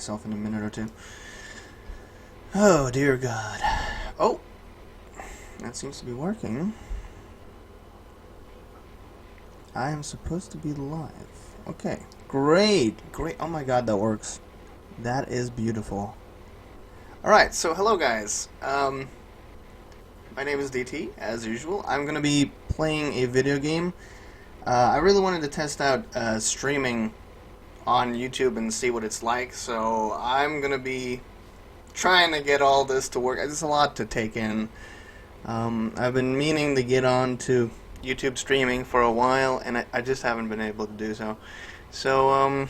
myself in a minute or two. Oh, dear God. Oh! That seems to be working. I am supposed to be live. Okay. Great! Great. Oh my God, that works. That is beautiful. Alright, so hello guys. My name is DeeTee, as usual. I'm going to be playing a video game. I really wanted to test out streaming on YouTube and see what it's like, so I'm going to be trying to get all this to work. It's a lot to take in. I've been meaning to get on to YouTube streaming for a while, and I just haven't been able to do so. So,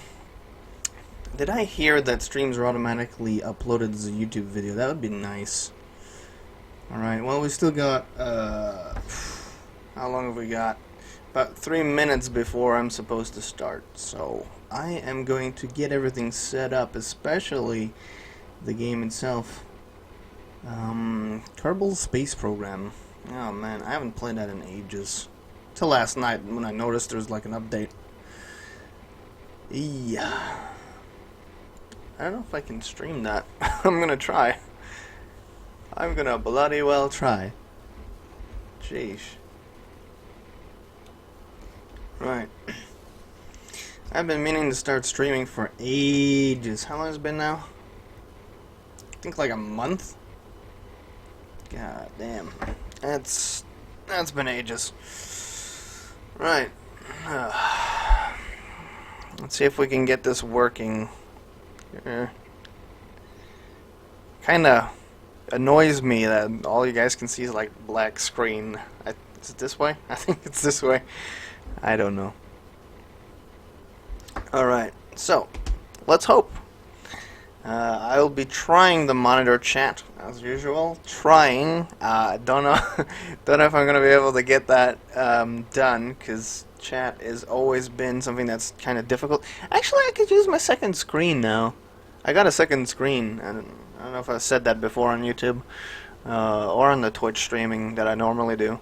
did I hear that streams are automatically uploaded as a YouTube video? That would be nice. Alright, well, we still got, how long have we got? About 3 minutes before I'm supposed to start, so I am going to get everything set up, especially the game itself. Kerbal Space Program. Oh man, I haven't played that in ages. Till last night when I noticed there was like an update. Yeah. I don't know if I can stream that. I'm gonna try. I'm gonna bloody well try. Sheesh. Right. I've been meaning to start streaming for ages. How long has it been now? I think like a month? God damn. That's been ages. Right. Let's see if we can get this working. Kinda annoys me that all you guys can see is like black screen. Is it this way? I think it's this way. I don't know. Alright, so let's hope. I'll be trying the monitor chat as usual. Trying. Don't know. Don't know if I'm gonna be able to get that done, because chat has always been something that's kind of difficult. Actually, I could use my second screen now. I got a second screen. I don't know if I've said that before on YouTube or on the Twitch streaming that I normally do.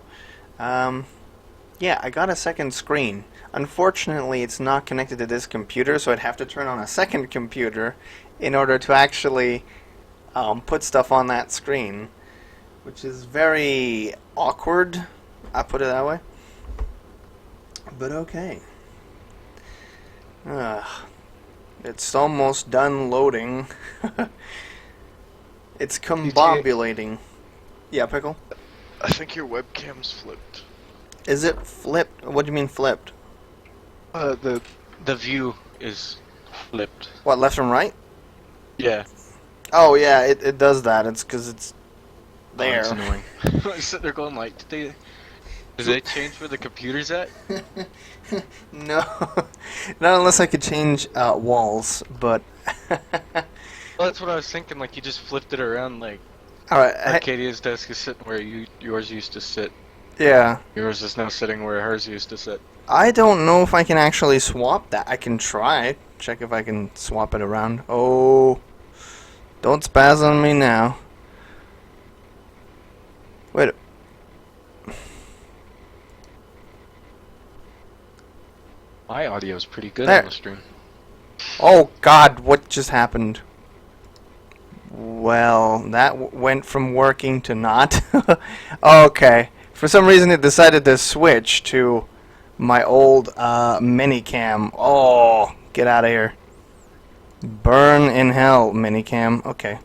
Yeah, I got a second screen. Unfortunately, it's not connected to this computer, so I'd have to turn on a second computer in order to actually put stuff on that screen, which is very awkward, I'll put it that way. But okay. It's almost done loading. It's combobulating. Yeah, Pickle? I think your webcam's flipped. Is it flipped? What do you mean flipped? The view is flipped. What, left and right? Yeah. Oh yeah, it does that. It's because it's there. Oh, it's annoying. I was sitting there going like, did they change where the computer's at? No. Not unless I could change walls, but... Well, that's what I was thinking, like you just flipped it around, like Alright, Arcadia's desk is sitting where yours used to sit. yeah. Yours is now sitting where hers used to sit. I don't know if I can actually swap that. I can try. Check if I can swap it around. Oh. Don't spaz on me now. Wait. My audio is pretty good There. on the stream. Oh God, what just happened? Well, that went from working to not. Okay. For some reason it decided to switch to my old minicam. Oh, get out of here. Burn in hell, minicam. Okay.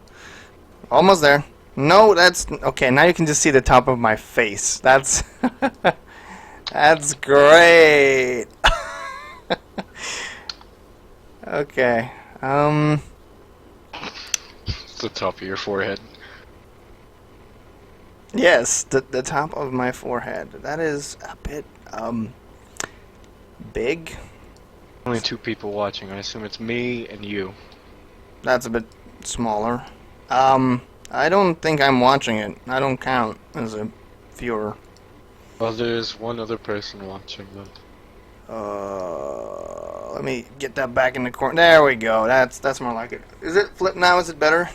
Almost there. No, that's... Okay, now you can just see the top of my face. That's... That's great. Okay. The top of your forehead. Yes, the top of my forehead. That is a bit, big. Only 2 people watching. I assume it's me and you. That's a bit smaller. I don't think I'm watching it. I don't count as a viewer. Well, there's one other person watching them. Let me get that back in the corner. There we go. That's more like it. Is it flipped now? Is it better?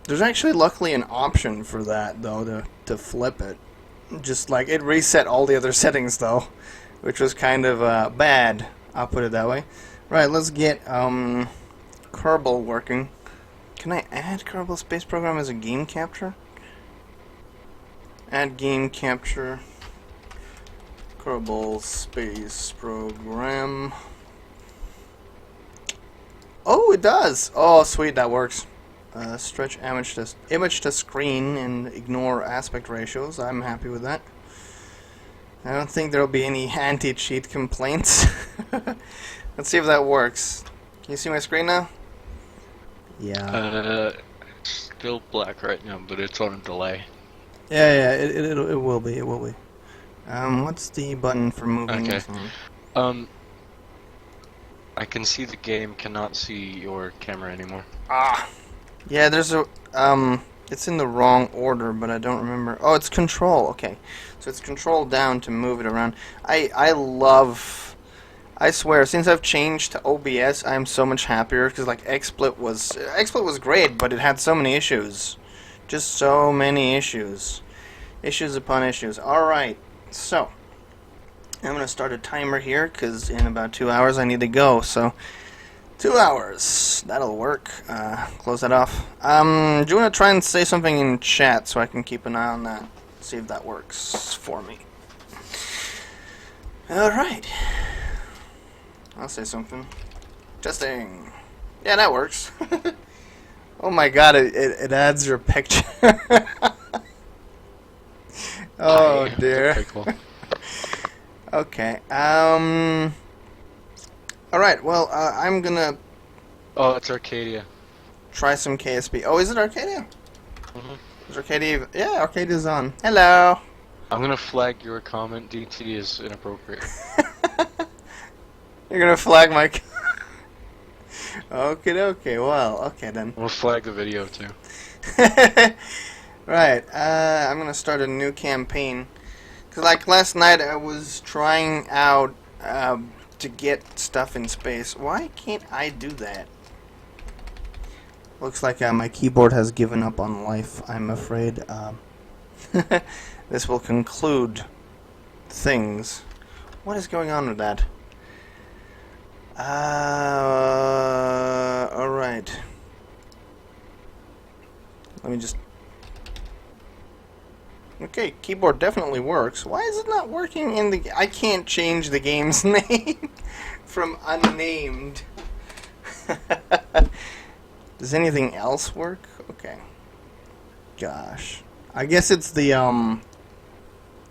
There's actually luckily an option for that though to flip it. Just like it reset all the other settings though, which was kind of bad. I'll put it that way. Right, let's get Kerbal working. Can I add Kerbal Space Program as a game capture? Add game capture. Kerbal Space Program. Oh, it does! Oh, sweet, that works. Stretch image to screen and ignore aspect ratios. I'm happy with that. I don't think there'll be any anti-cheat complaints. Let's see if that works. Can you see my screen now? Yeah. Still black right now, but it's on a delay. Yeah, it will be, it will be. What's the button for moving this on? I can see the game, cannot see your camera anymore. Ah! Yeah, there's a, it's in the wrong order, but I don't remember. Oh, it's control, okay. So it's control down to move it around. I swear, since I've changed to OBS, I'm so much happier, because, like, XSplit was great, but it had so many issues. Just so many issues. Issues upon issues. Alright, so, I'm going to start a timer here, because in about 2 hours I need to go, so, 2 hours. That'll work. Close that off. Do you want to try and say something in chat, so I can keep an eye on that? See if that works for me. Alright. I'll say something. Testing. Yeah, that works. Oh my god, it adds your picture. Oh dear. Cool. Okay. Alright, well, I'm gonna... Oh, it's Arcadia. Try some KSP. Oh, is it Arcadia? Mm-hmm. Is Arcadia... Yeah, Arcadia's on. Hello! I'm gonna flag your comment, DeeTee is inappropriate. You're gonna flag my... Okay, well, okay then. We'll flag the video too. Right, I'm gonna start a new campaign. Cause like last night I was trying out to get stuff in space. Why can't I do that? Looks like my keyboard has given up on life, I'm afraid. This will conclude things. What is going on with that? Alright. Let me just... Okay, keyboard definitely works. Why is it not working in the... I can't change the game's name from unnamed. Does anything else work? Okay. Gosh. I guess it's the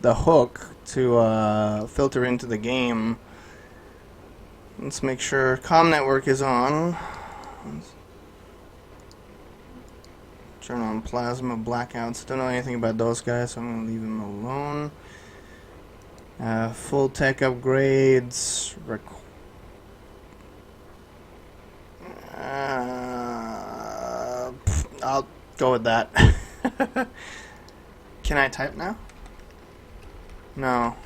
hook to filter into the game. Let's make sure comm network is on. Turn on plasma blackouts. Don't know anything about those guys, so I'm gonna leave them alone. Full tech upgrades. I'll go with that. Can I type now? No.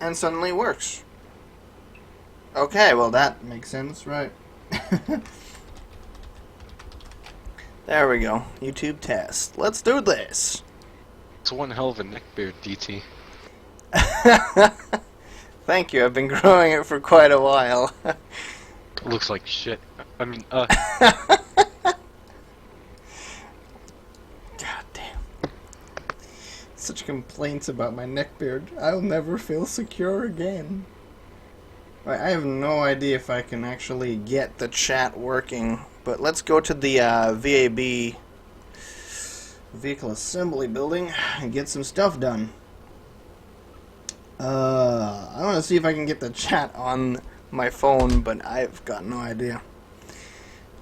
And suddenly it works. Okay, well that makes sense, right? There we go. YouTube test. Let's do this. It's one hell of a neckbeard, DeeTee. Thank you. I've been growing it for quite a while. Looks like shit. I mean, God damn. Such complaints about my neckbeard. I'll never feel secure again. I have no idea if I can actually get the chat working, but let's go to the VAB Vehicle Assembly Building and get some stuff done. I want to see if I can get the chat on my phone, but I've got no idea.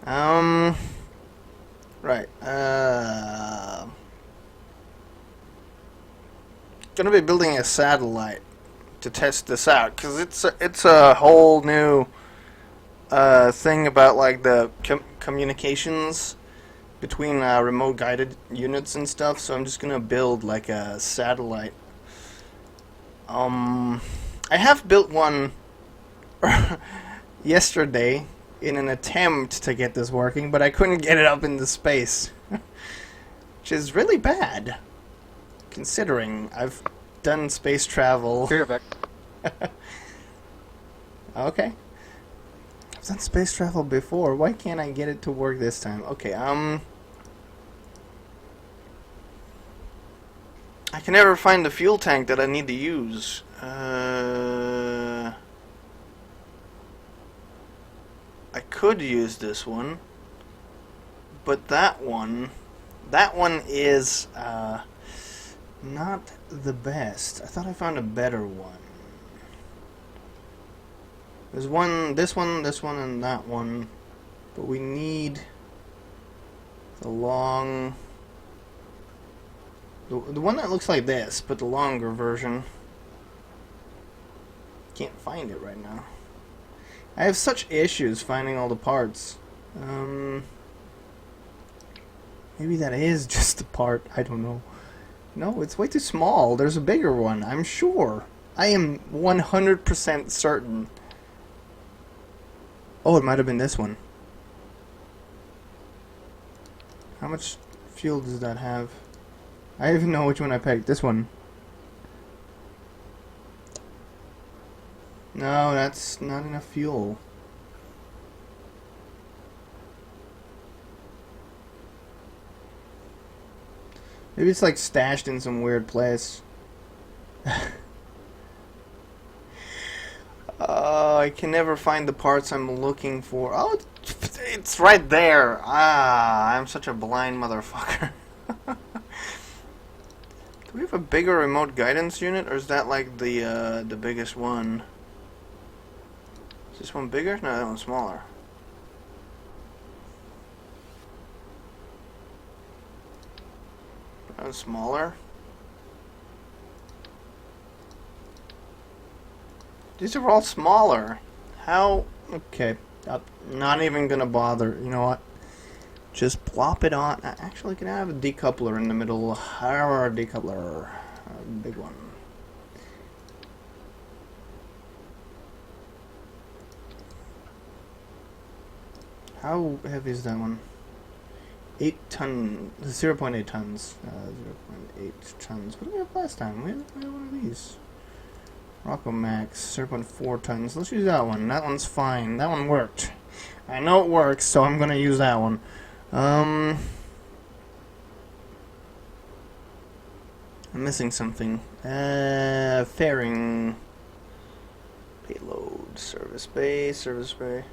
Right. Gonna be building a satellite to test this out, because it's a whole new thing about like the communications between remote guided units and stuff. So I'm just gonna build like a satellite. I have built one yesterday in an attempt to get this working, but I couldn't get it up into space, which is really bad considering I've done space travel. here back. Okay. I've done space travel before. Why can't I get it to work this time? Okay, I can never find the fuel tank that I need to use. I could use this one, but that one is not the best. I thought I found a better one. There's one, this one, and that one, but we need the long, the one that looks like this, but the longer version. Can't find it right now. I have such issues finding all the parts. Maybe that is just the part. I don't know. No, it's way too small. There's a bigger one, I'm sure. I am 100% certain. Oh, it might have been this one. How much fuel does that have? I even know which one I picked. This one. No, that's not enough fuel. Maybe it's like stashed in some weird place. I can never find the parts I'm looking for. Oh, it's right there. Ah, I'm such a blind motherfucker. Do we have a bigger remote guidance unit, or is that like the biggest one? Is this one bigger? No, that one's smaller. That one's smaller. These are all smaller. How? Okay, I'm not even gonna bother. You know what? Just plop it on. Actually, can I have a decoupler in the middle? Our decoupler, a big one. How heavy is that one? 8 ton, 0.8 tons. 0.8 tons. What did we have last time? We had one of these. Rocco Max, 0.4 tons. Let's use that one. That one's fine. That one worked. I know it works, so I'm gonna use that one. I'm missing something. Fairing. Payload. Service bay. Service bay.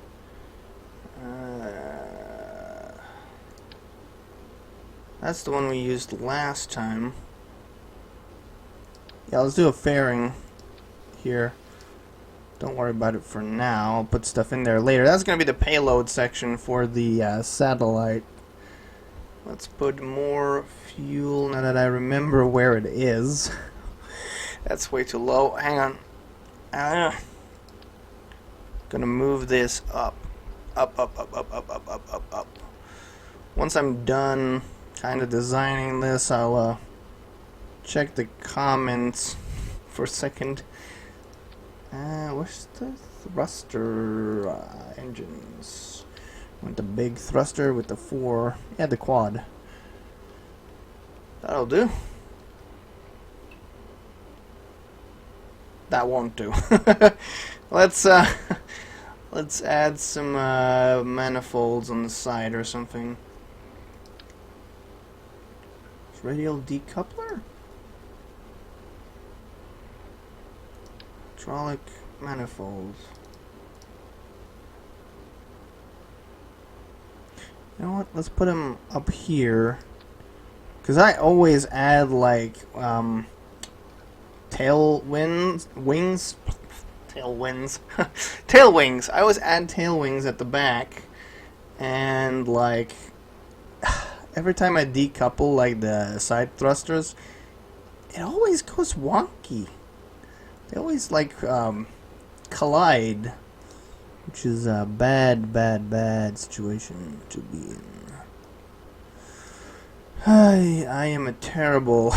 That's the one we used last time. Yeah, let's do a fairing here. Don't worry about it for now. I'll put stuff in there later. That's going to be the payload section for the satellite. Let's put more fuel now that I remember where it is. That's way too low. Hang on. Gonna move this up. Up. Once I'm done kind of designing this, I'll check the comments for a second. Where's the thruster engines? Want the big thruster with the 4. Yeah, the quad. That'll do. That won't do. Let's add some manifolds on the side or something. Radial decoupler? Hydraulic manifolds. You know what? Let's put them up here. Because I always add like tail wings. Tail wings. Tail wings. I always add tail wings at the back. And like every time I decouple like the side thrusters, it always goes wonky. They always like collide, which is a bad situation to be in. I am a terrible.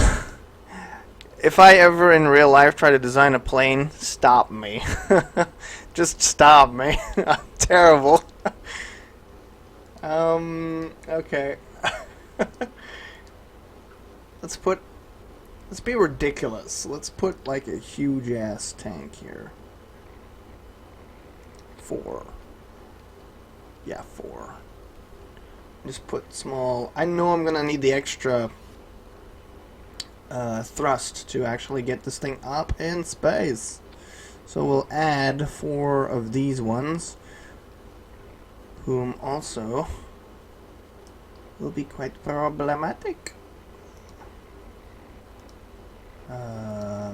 If I ever in real life try to design a plane, stop me. Just stop me. I'm terrible. Okay. Let's be ridiculous. Let's put like a huge ass tank here. 4. Yeah, 4. Just put small. I know I'm gonna need the extra thrust to actually get this thing up in space. So we'll add 4 of these ones, whom also will be quite problematic.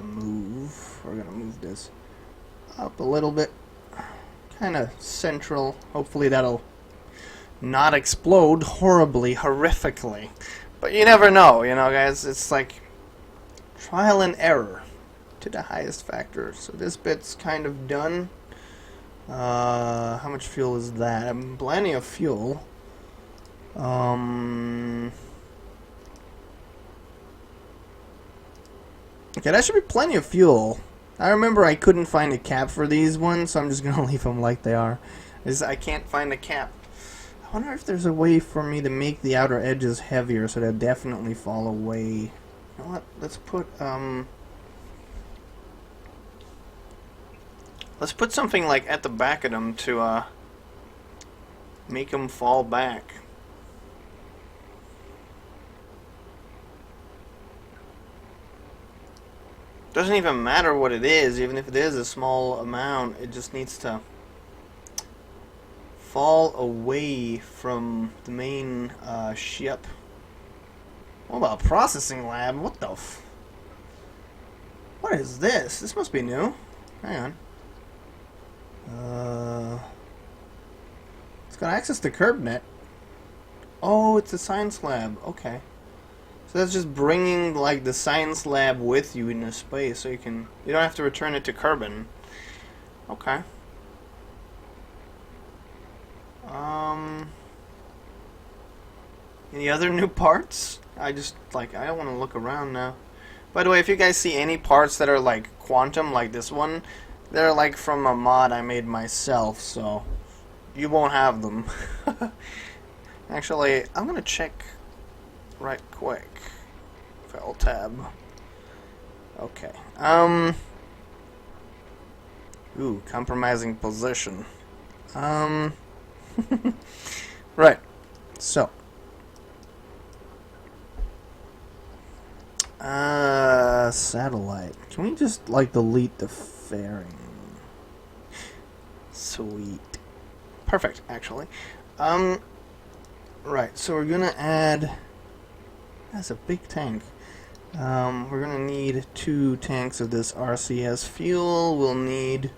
Move. We're gonna move this up a little bit, kind of central. Hopefully that'll not explode horribly, horrifically. But you never know, you know, guys. It's like trial and error to the highest factor. So this bit's kind of done. How much fuel is that? Plenty of fuel. Okay, that should be plenty of fuel. I remember I couldn't find a cap for these ones, so I'm just gonna leave them like they are. I can't find a cap. I wonder if there's a way for me to make the outer edges heavier so they'll definitely fall away. You know what? Let's put something like at the back of them to make them fall back. Doesn't even matter what it is, even if it is a small amount, it just needs to fall away from the main ship. What about processing lab? What the f... What is this? This must be new. Hang on. It's got access to CurbNet. Oh, it's a science lab. Okay. So that's just bringing like the science lab with you into space, so you don't have to return it to Kerbin. Okay. Any other new parts? I don't want to look around now. By the way, if you guys see any parts that are like quantum, like this one, they're like from a mod I made myself, so you won't have them. Actually, I'm gonna check right quick. File tab. Okay. Ooh, compromising position. Right. So. Satellite. Can we just, like, delete the fairing? Sweet. Perfect, actually. Right, so we're gonna add... That's a big tank. We're gonna need 2 tanks of this RCS fuel. We'll need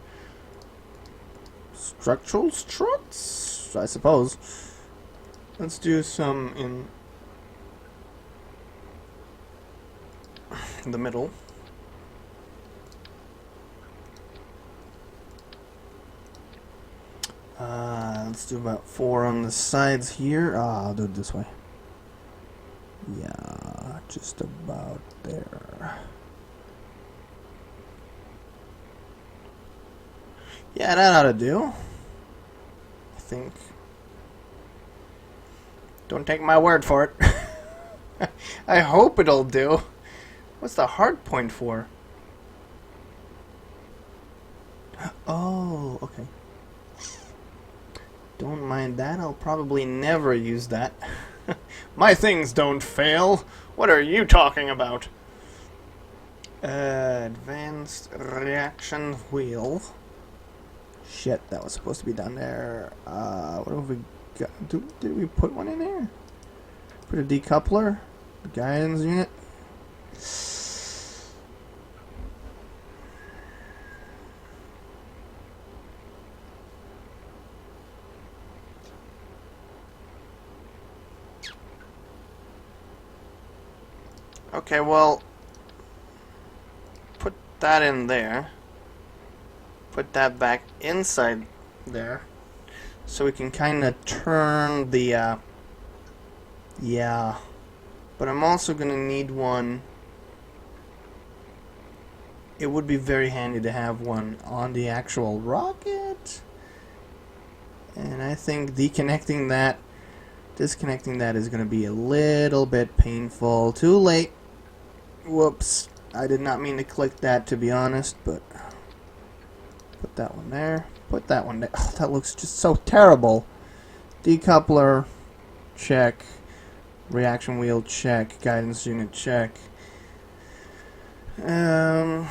structural struts, I suppose. Let's do some in the middle. Let's do about 4 on the sides here. I'll do it this way. Yeah, just about there. Yeah, that ought to do. I think. Don't take my word for it. I hope it'll do. What's the hard point for? Oh, okay. Don't mind that. I'll probably never use that. My things don't fail. What are you talking about? Advanced reaction wheel. Shit, that was supposed to be down there. What have we got? Did we put one in there? Put a decoupler? The guidance unit? Okay, well, put that in there. Put that back inside there. So we can kind of turn the, yeah. But I'm also going to need one. It would be very handy to have one on the actual rocket. And I think disconnecting that is going to be a little bit painful. Too late. Whoops. I did not mean to click that, to be honest, but Put that one there. Put that one there. Oh, that looks just so terrible. Decoupler, check. Reaction wheel, check. Guidance unit, check. Okay.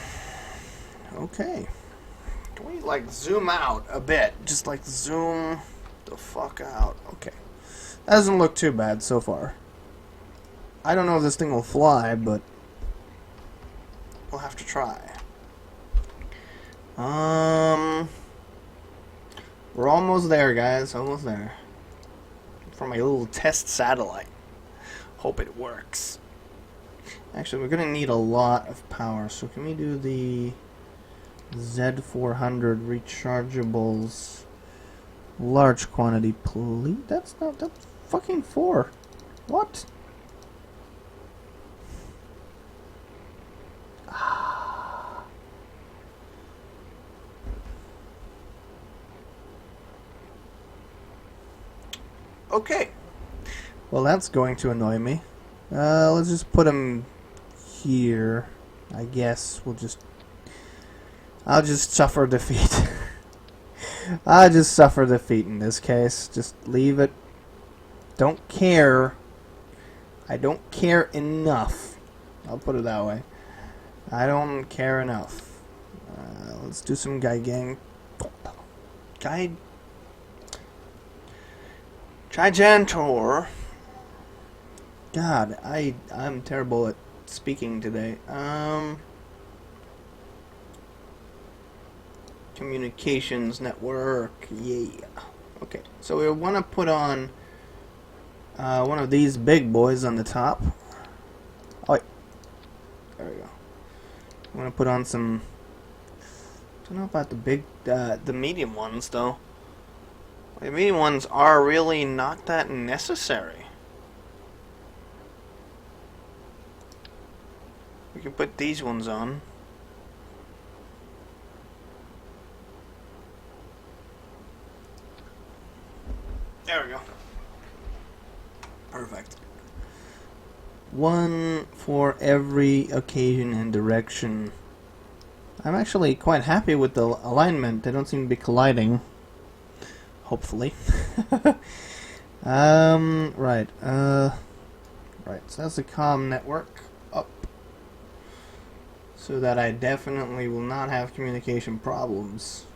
Can we, like, zoom out a bit? Just, like, zoom the fuck out. Okay. That doesn't look too bad so far. I don't know if this thing will fly, but we'll have to try. We're almost there, guys. Almost there. For my little test satellite. Hope it works. Actually, we're gonna need a lot of power. So can we do the Z400 rechargeables? Large quantity, please. That's fucking 4. What? Okay. Well, that's going to annoy me. Let's just put him here. I guess I'll just suffer defeat. I'll just suffer defeat in this case. Just leave it. Don't care. I don't care enough. I'll put it that way. I don't care enough. Let's do some Gigantor. God, I'm terrible at speaking today. Communications network. Yeah. Okay. So we want to put on one of these big boys on the top. Oh, wait. There we go. I want to put on some. I don't know about the medium ones though. The medium ones are really not that necessary. We can put these ones on. There we go. Perfect. One for every occasion and direction. I'm actually quite happy with the alignment. They don't seem to be colliding. Hopefully. Right. Right. So that's the comm network up. So that I definitely will not have communication problems.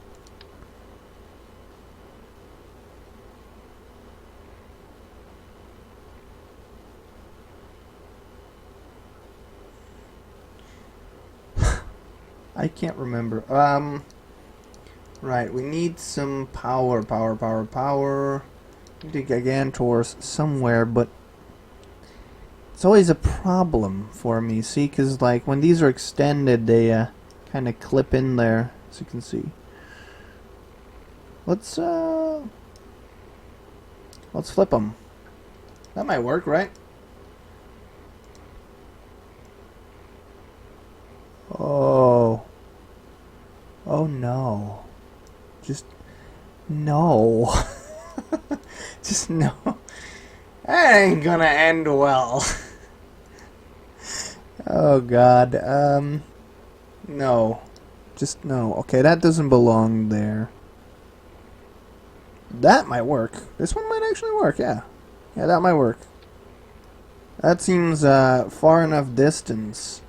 I can't remember. Right, we need some power. Need a Gigantors somewhere, but it's always a problem for me, see? Because, like, when these are extended, they kind of clip in there, as you can see. Let's flip them. That might work, right? Oh. Oh no. Just no. Just no. That ain't gonna end well. Oh god. No. Just no. Okay, that doesn't belong there. That might work. This one might actually work, yeah. Yeah, that might work. That seems far enough distance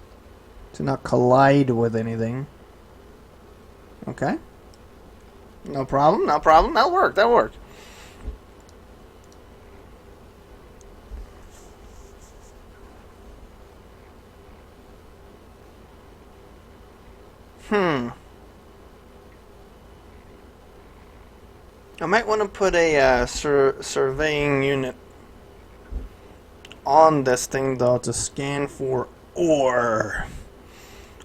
to not collide with anything. Okay. No problem, no problem. That'll work, that'll work. I might want to put a surveying unit on this thing, though, to scan for ore.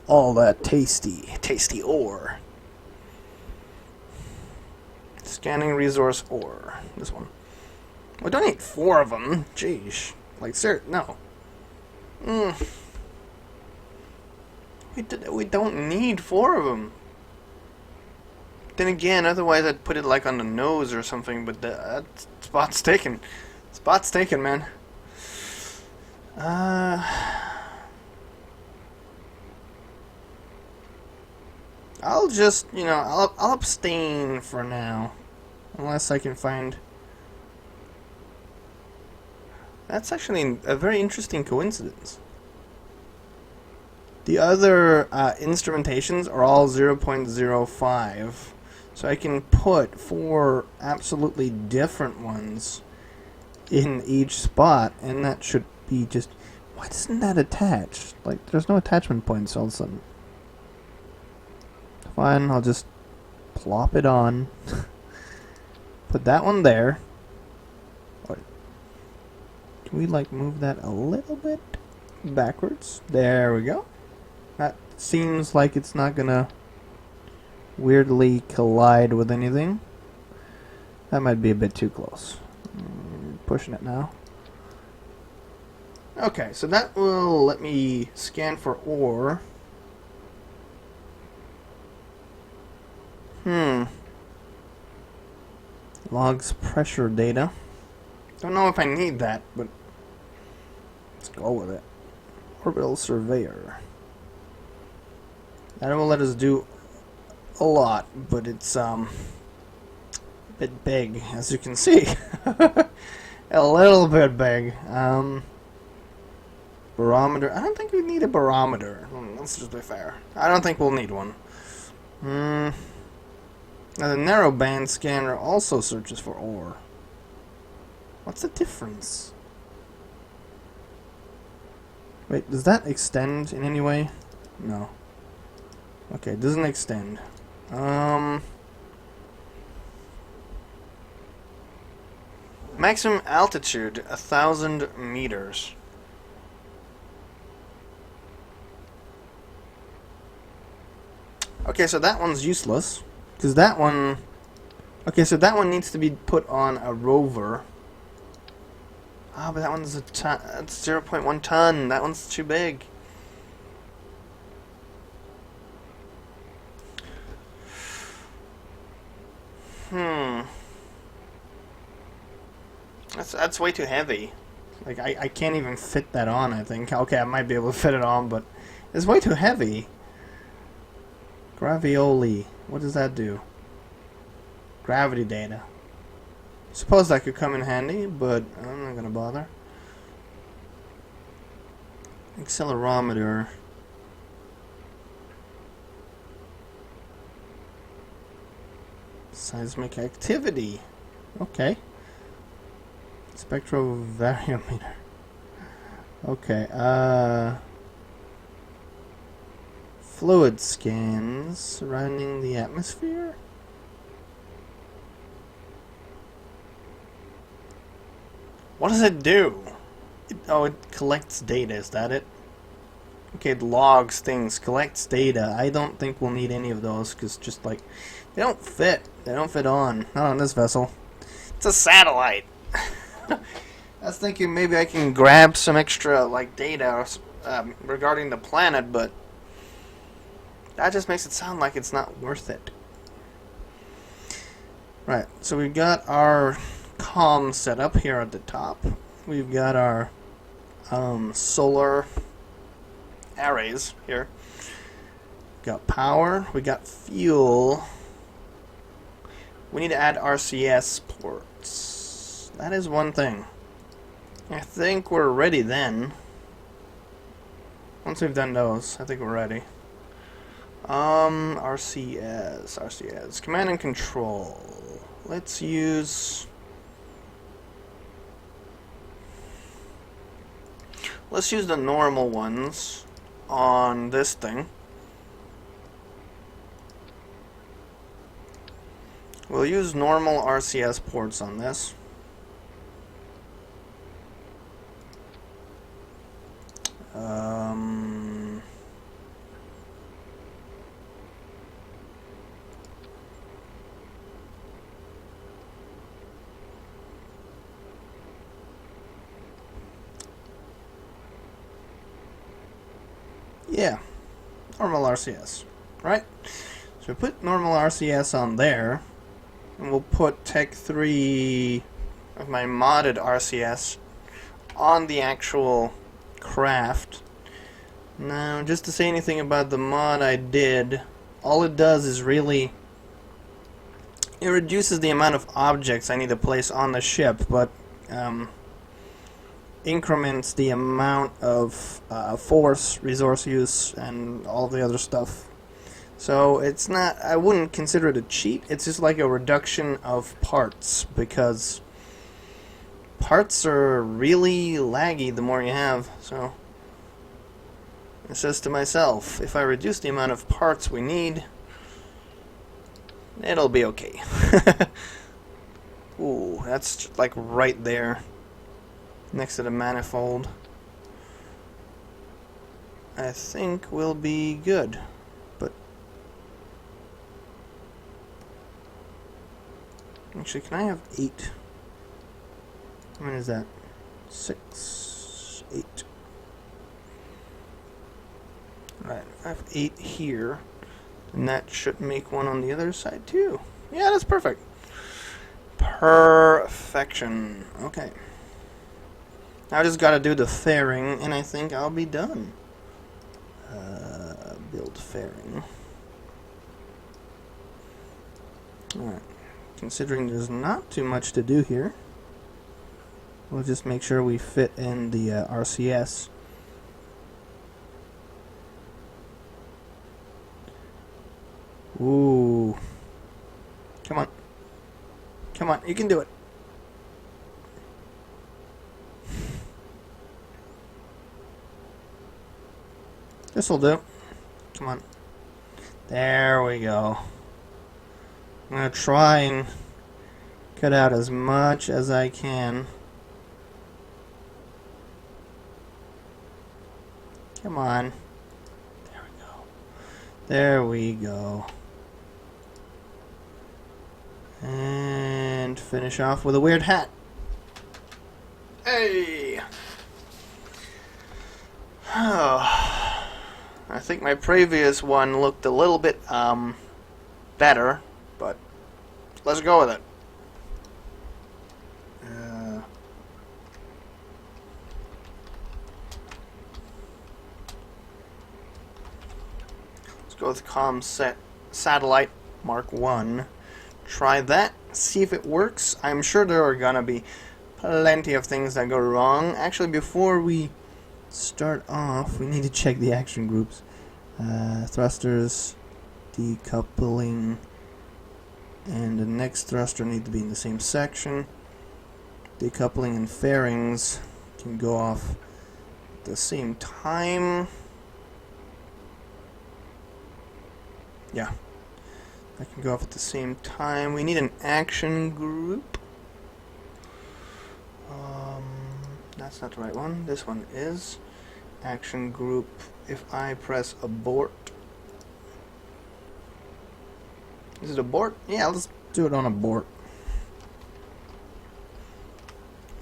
All that tasty ore. Scanning resource ore. This one. We don't need 4 of them. Jeez. Like, sir, no. We don't need 4 of them. Then again, otherwise I'd put it like on the nose or something, but that spot's taken. Spot's taken, man. I'll just, I'll abstain for now. Unless I can find... That's actually a very interesting coincidence. The other instrumentations are all 0.05. So I can put 4 absolutely different ones in each spot, and that should be just... Why doesn't that attach? Like, there's no attachment points all of a sudden. Fine, I'll just plop it on. Put that one there. Can we, like, move that a little bit backwards? There we go. That seems like it's not gonna weirdly collide with anything. That might be a bit too close. Pushing it now. Okay, so that will let me scan for ore. Logs pressure data. Don't know if I need that, but let's go with it. Orbital surveyor. That will let us do a lot, but it's a bit big, as you can see. A little bit big. Barometer. I don't think we need a barometer. Let's just be fair. I don't think we'll need one. Now the narrowband scanner also searches for ore. What's the difference? Wait, does that extend in any way? No. Okay, it doesn't extend. Maximum altitude, 1,000 meters. Okay, so that one's useless. Because that one... Okay, so that one needs to be put on a rover. Ah, but that one's a ton. That's 0.1 ton. That one's too big. That's way too heavy. Like, I can't even fit that on, I think. Okay, I might be able to fit it on, but it's way too heavy. Gravioli. What does that do? Gravity data. Suppose that could come in handy, but I'm not gonna bother. Accelerometer. Seismic activity. Okay. Spectrovariometer. Okay, fluid scans surrounding the atmosphere? What does it do? It collects data, is that it? Okay, it logs things, collects data. I don't think we'll need any of those, because just like, they don't fit. They don't fit on. Not on this vessel. It's a satellite. I was thinking maybe I can grab some extra, like, data regarding the planet, but that just makes it sound like it's not worth it. Right, so we've got our comm set up here at the top. We've got our solar arrays here. We got power, we got fuel. We need to add RCS ports. That is one thing. I think we're ready then. Once we've done those, I think we're ready. RCS. Command and control. Let's use the normal ones on this thing. We'll use normal RCS ports on this. Yeah, normal RCS, right? So we put normal RCS on there, and we'll put Tech 3 of my modded RCS on the actual craft. Now, just to say anything about the mod I did, all it does is really, it reduces the amount of objects I need to place on the ship, but increments the amount of force, resource use, and all the other stuff. So it's not, I wouldn't consider it a cheat, it's just like a reduction of parts, because parts are really laggy the more you have. So it says to myself, if I reduce the amount of parts we need, it'll be okay. Ooh, that's like right there, next to the manifold. I think we'll be good, but actually, can I have 8? How many is that? 6, 8. Right, if I have 8 here, and that should make one on the other side too. Yeah, that's perfect. Perfection. Okay. Now I just gotta do the fairing, and I think I'll be done. Build fairing. Alright. Considering there's not too much to do here, we'll just make sure we fit in the RCS. Ooh. Come on. Come on, you can do it. This'll do. Come on. There we go. I'm gonna try and cut out as much as I can. Come on. There we go. There we go. And finish off with a weird hat. Hey! Oh. I think my previous one looked a little bit better, but let's go with it. Let's go with Satellite Mark 1. Try that, see if it works. I'm sure there are gonna be plenty of things that go wrong. Actually, before we start off, we need to check the action groups. Thrusters, decoupling, and the next thruster need to be in the same section. Decoupling and fairings can go off at the same time. Yeah, that can go off at the same time. We need an action group. That's not the right one. This one is action group. If I press abort, is it abort? Yeah, let's do it on abort.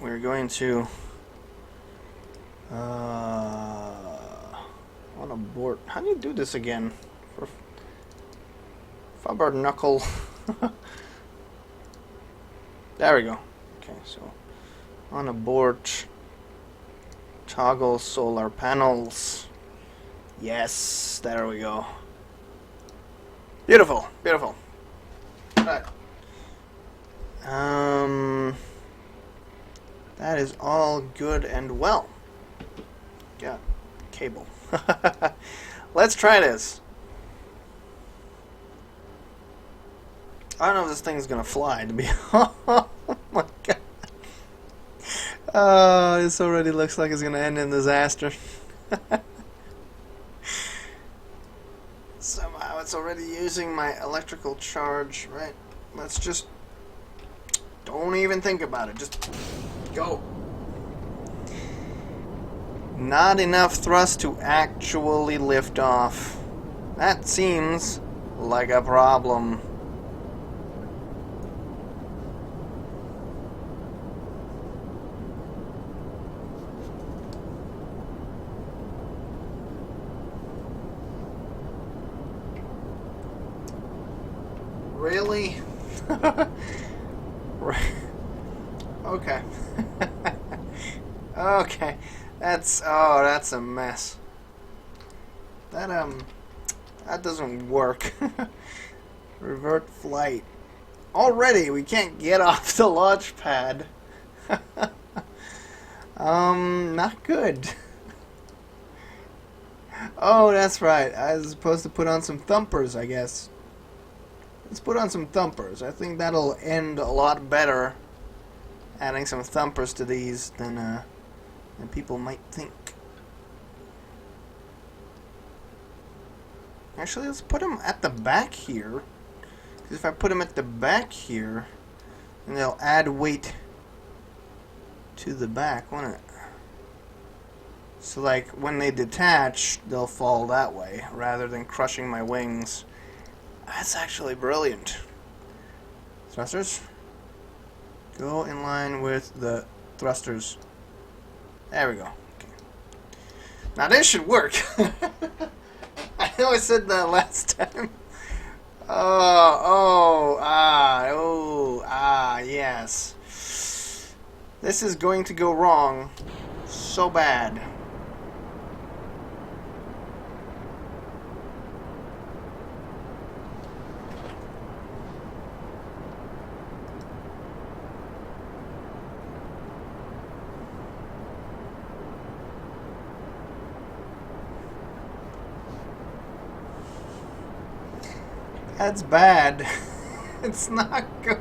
We're going to on abort. How do you do this again? For Fubber knuckle. There we go. Okay, so on abort. Toggle solar panels. Yes, there we go. Beautiful, beautiful. Right. That is all good and well. Got cable. Let's try this. I don't know if this thing's gonna fly, to be honest. Oh my god. Oh, this already looks like it's gonna end in disaster. Somehow it's already using my electrical charge, right? Let's just don't even think about it. Just go. Not enough thrust to actually lift off. That seems like a problem. Really? Okay. Okay. That's a mess. That That doesn't work. Revert flight. Already, we can't get off the launch pad. Not good. Oh, that's right. I was supposed to put on some thumpers, I guess. Let's put on some thumpers. I think that'll end a lot better adding some thumpers to these than people might think. Actually, let's put them at the back here. Because if I put them at the back here, then they'll add weight to the back, won't it? So, like, when they detach, they'll fall that way, rather than crushing my wings. That's actually brilliant. Thrusters. Go in line with the thrusters. There we go. Okay. Now this should work. I know I said that last time. Yes. This is going to go wrong so bad. That's bad. It's not good.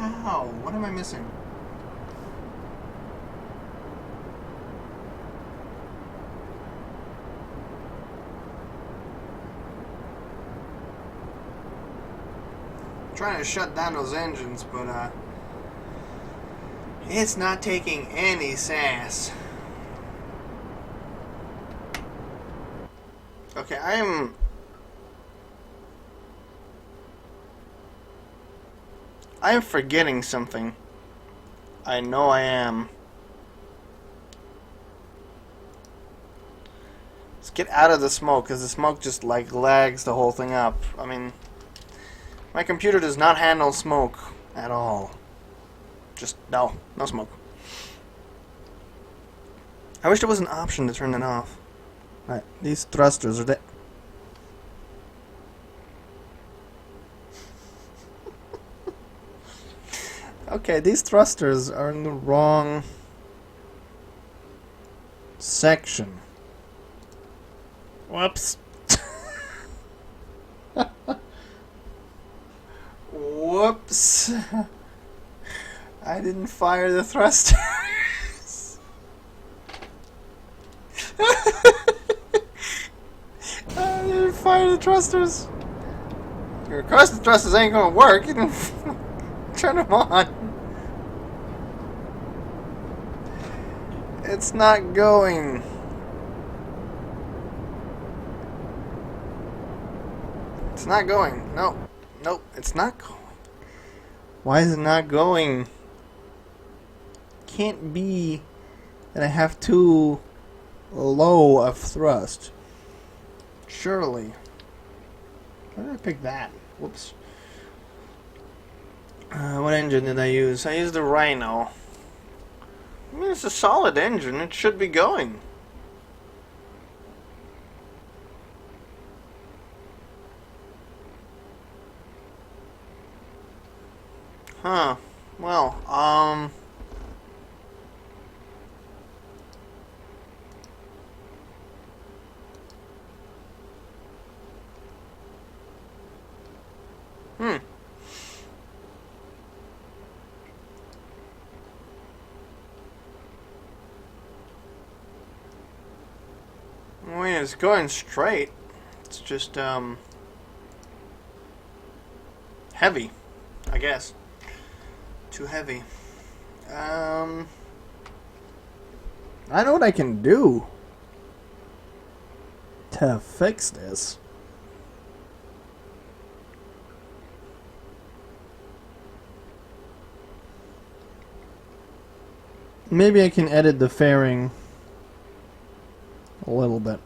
How? What am I missing? I'm trying to shut down those engines, but it's not taking any sass. Okay, I am forgetting something. I know I am. Let's get out of the smoke, because the smoke just like lags the whole thing up. I mean, my computer does not handle smoke at all. Just no smoke. I wish there was an option to turn it off. Right, these thrusters are there. Okay, these thrusters are in the wrong section. Whoops. Whoops. I didn't fire the thrusters. I didn't fire the thrusters. Of course the thrusters ain't gonna work. You didn't turn them on. It's not going. It's not going. No. Nope. It's not going. Why is it not going? Can't be that I have too low of thrust. Surely. Why did I pick that? Whoops. What engine did I use? I used the Rhino. I mean, it's a solid engine. It should be going. Huh. Well, I mean, it's going straight. It's just, heavy, I guess. Too heavy. I know what I can do to fix this. Maybe I can edit the fairing a little bit.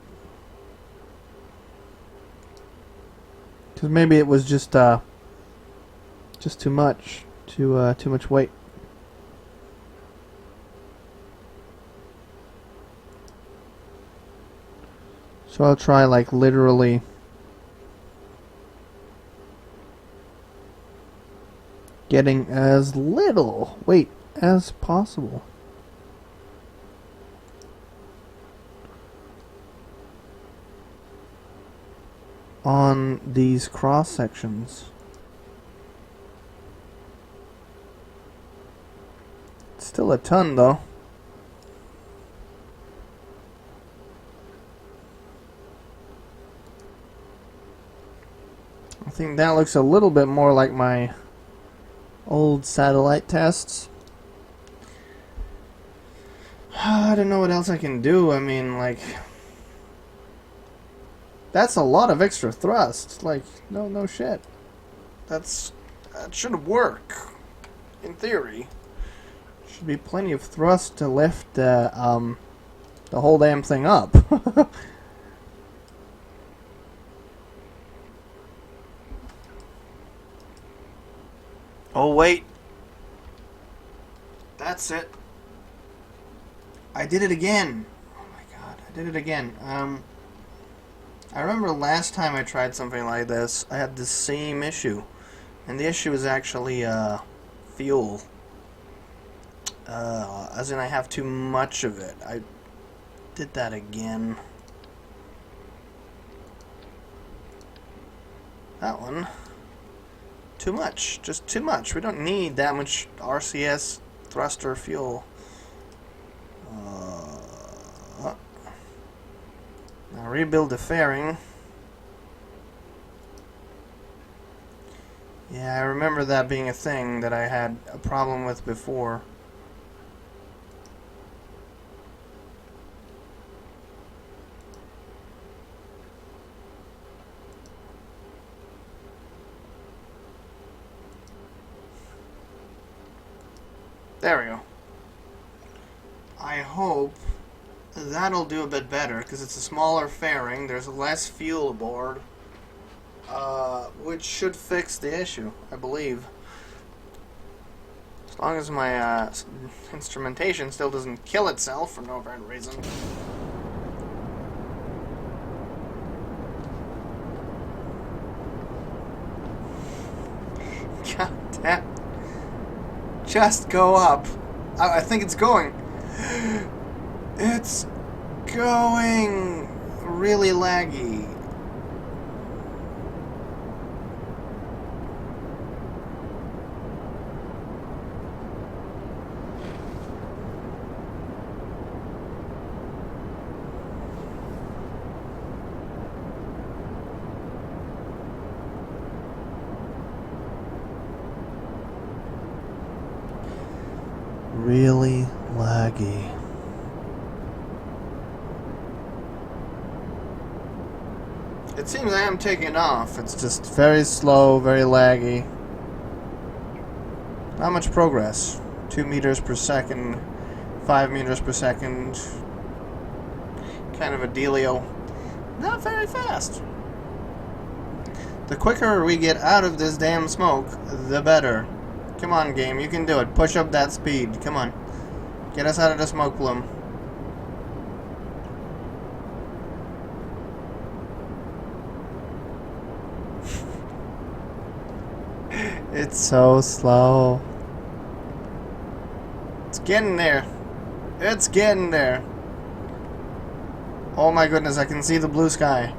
Because maybe it was just too much. Too much weight. So I'll try like literally getting as little weight as possible. On these cross sections. Still a ton though. I think that looks a little bit more like my old satellite tests. I don't know what else I can do. I mean, like, that's a lot of extra thrust. Like, no shit. That should work. In theory, should be plenty of thrust to lift the whole damn thing up. Oh wait, that's it. I did it again. Oh my god, I did it again. I remember last time I tried something like this, I had the same issue. And the issue is actually, fuel. As in I have too much of it. I did that again. That one. Too much. Just too much. We don't need that much RCS thruster fuel. Now rebuild the fairing. Yeah, I remember that being a thing that I had a problem with before. There we go. I hope that'll do a bit better, because it's a smaller fairing, there's less fuel aboard, which should fix the issue, I believe. As long as my instrumentation still doesn't kill itself for no apparent reason. God damn. Just go up. I think it's going. It's going really laggy. Really laggy. It seems I am taking off. It's just very slow, very laggy. Not much progress. 2 meters per second, 5 meters per second. Kind of a dealio. Not very fast. The quicker we get out of this damn smoke, the better. Come on, game, you can do it. Push up that speed. Come on. Get us out of the smoke plume. It's so slow. It's getting there. It's getting there. Oh my goodness, I can see the blue sky.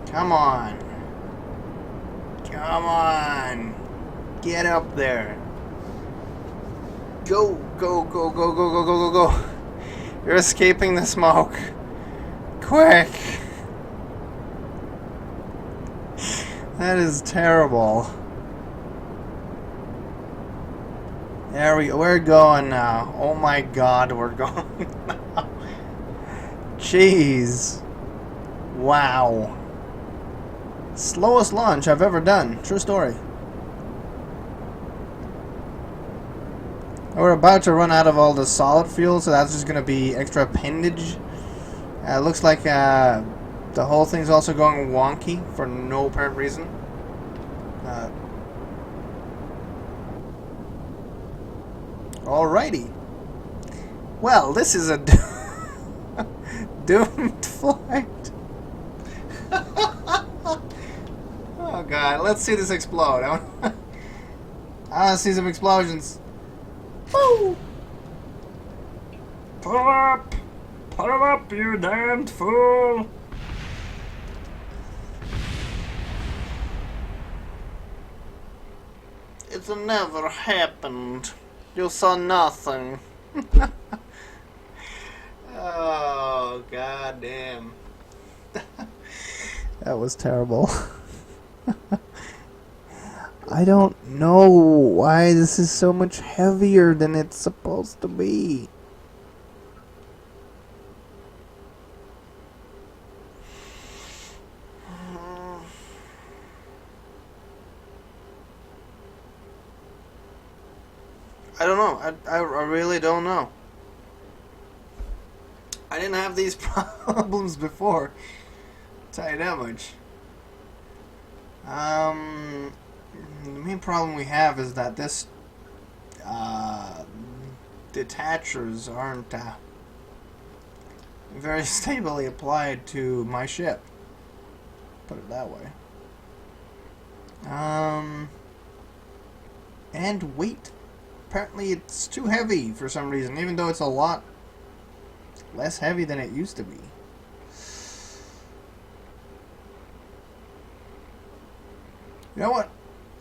Come on. Come on. Get up there. Go, go, go, go, go, go, go, go, go. You're escaping the smoke. Quick. That is terrible. There we go. We're going now. Oh my god, we're going now. Jeez. Wow. Slowest launch I've ever done. True story. We're about to run out of all the solid fuel, so that's just going to be extra appendage. Looks like the whole thing's also going wonky for no apparent reason. Alrighty. Well, this is a doomed flight. Oh god, let's see this explode. I want to see some explosions. Woo! Pull up! Pull up, you damned fool! It never happened. You saw nothing. Oh, god damn. That was terrible. I don't know why this is so much heavier than it's supposed to be. I don't know. I really don't know. I didn't have these problems before. Tell you that much. The main problem we have is that this detachers aren't very stably applied to my ship. Put it that way. And weight. Apparently it's too heavy for some reason, even though it's a lot less heavy than it used to be. You know what?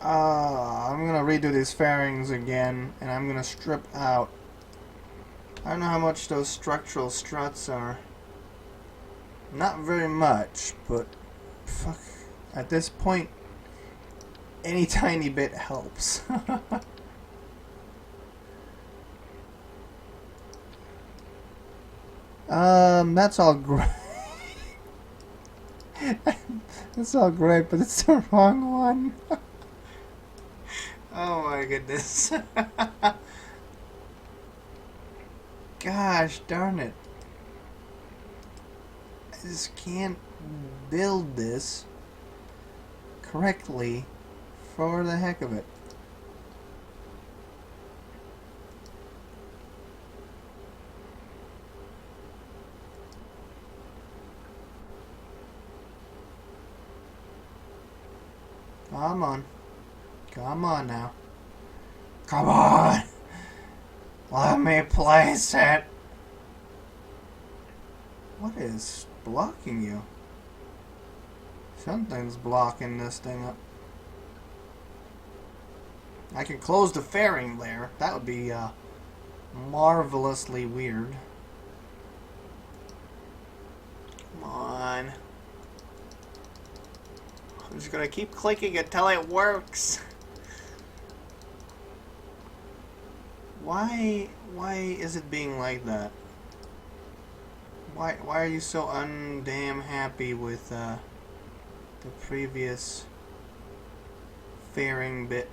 I'm gonna redo these fairings again, and I'm gonna strip out. I don't know how much those structural struts are. Not very much, but fuck. At this point, any tiny bit helps. That's all great. That's all great, but it's the wrong one. Oh my goodness. Gosh darn it. I just can't build this correctly for the heck of it. Come on. Come on now. Come on! Let me place it! What is blocking you? Something's blocking this thing up. I can close the fairing there. That would be marvelously weird. Come on. I'm just gonna keep clicking until it works. Why is it being like that? Why are you so undamn happy with the previous fairing bit?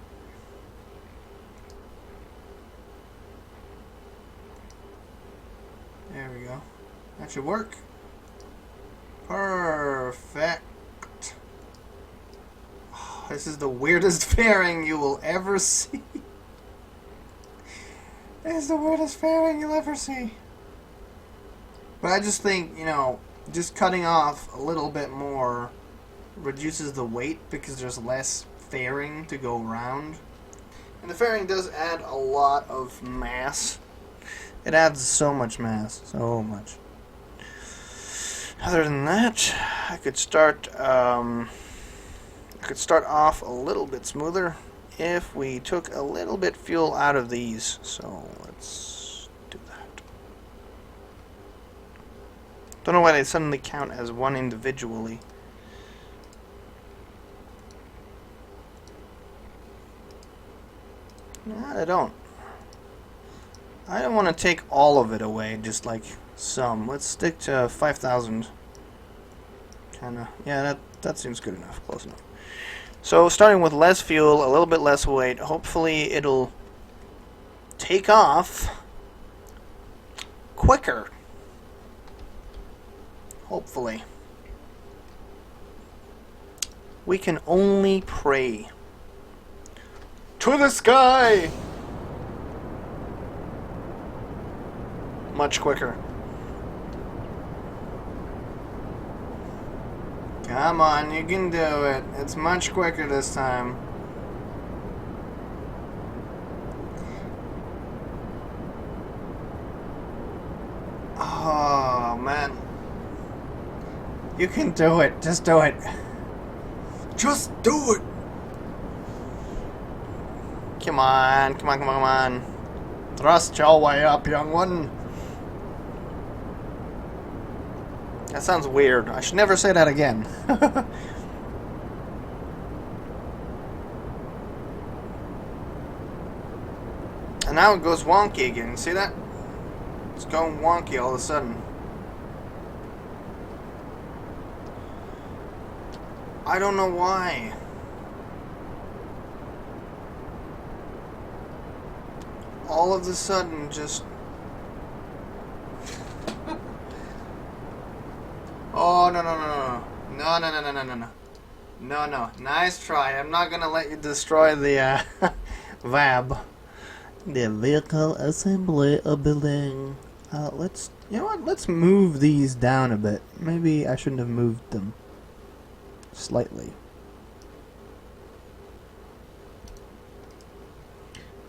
There we go. That should work. Perfect. This is the weirdest fairing you will ever see. This is the weirdest fairing you'll ever see. But I just think, you know, just cutting off a little bit more reduces the weight because there's less fairing to go around. And the fairing does add a lot of mass. It adds so much mass. So much. Other than that, I could start off a little bit smoother if we took a little bit fuel out of these. So let's do that. Don't know why they suddenly count as one individually. No, I don't. I don't want to take all of it away, just like some. Let's stick to 5,000. Kinda. Yeah, that seems good enough. Close enough. So starting with less fuel, a little bit less weight, hopefully it'll take off quicker. Hopefully. We can only pray. To the sky! much quicker. Come on, you can do it. It's much quicker this time. Oh, man. You can do it. Just do it. Just do it. Come on. Come on, come on, come on. Thrust your way up, young one. That sounds weird. I should never say that again. And now it goes wonky again. See that? It's going wonky all of a sudden. I don't know why. All of a sudden, just... Oh, no, no, no, no. No, no, no, no, no, no, no. No, no. Nice try. I'm not gonna let you destroy the, VAB. The Vehicle Assembly Building. Let's... You know what? Let's move these down a bit. Maybe I shouldn't have moved them. Slightly.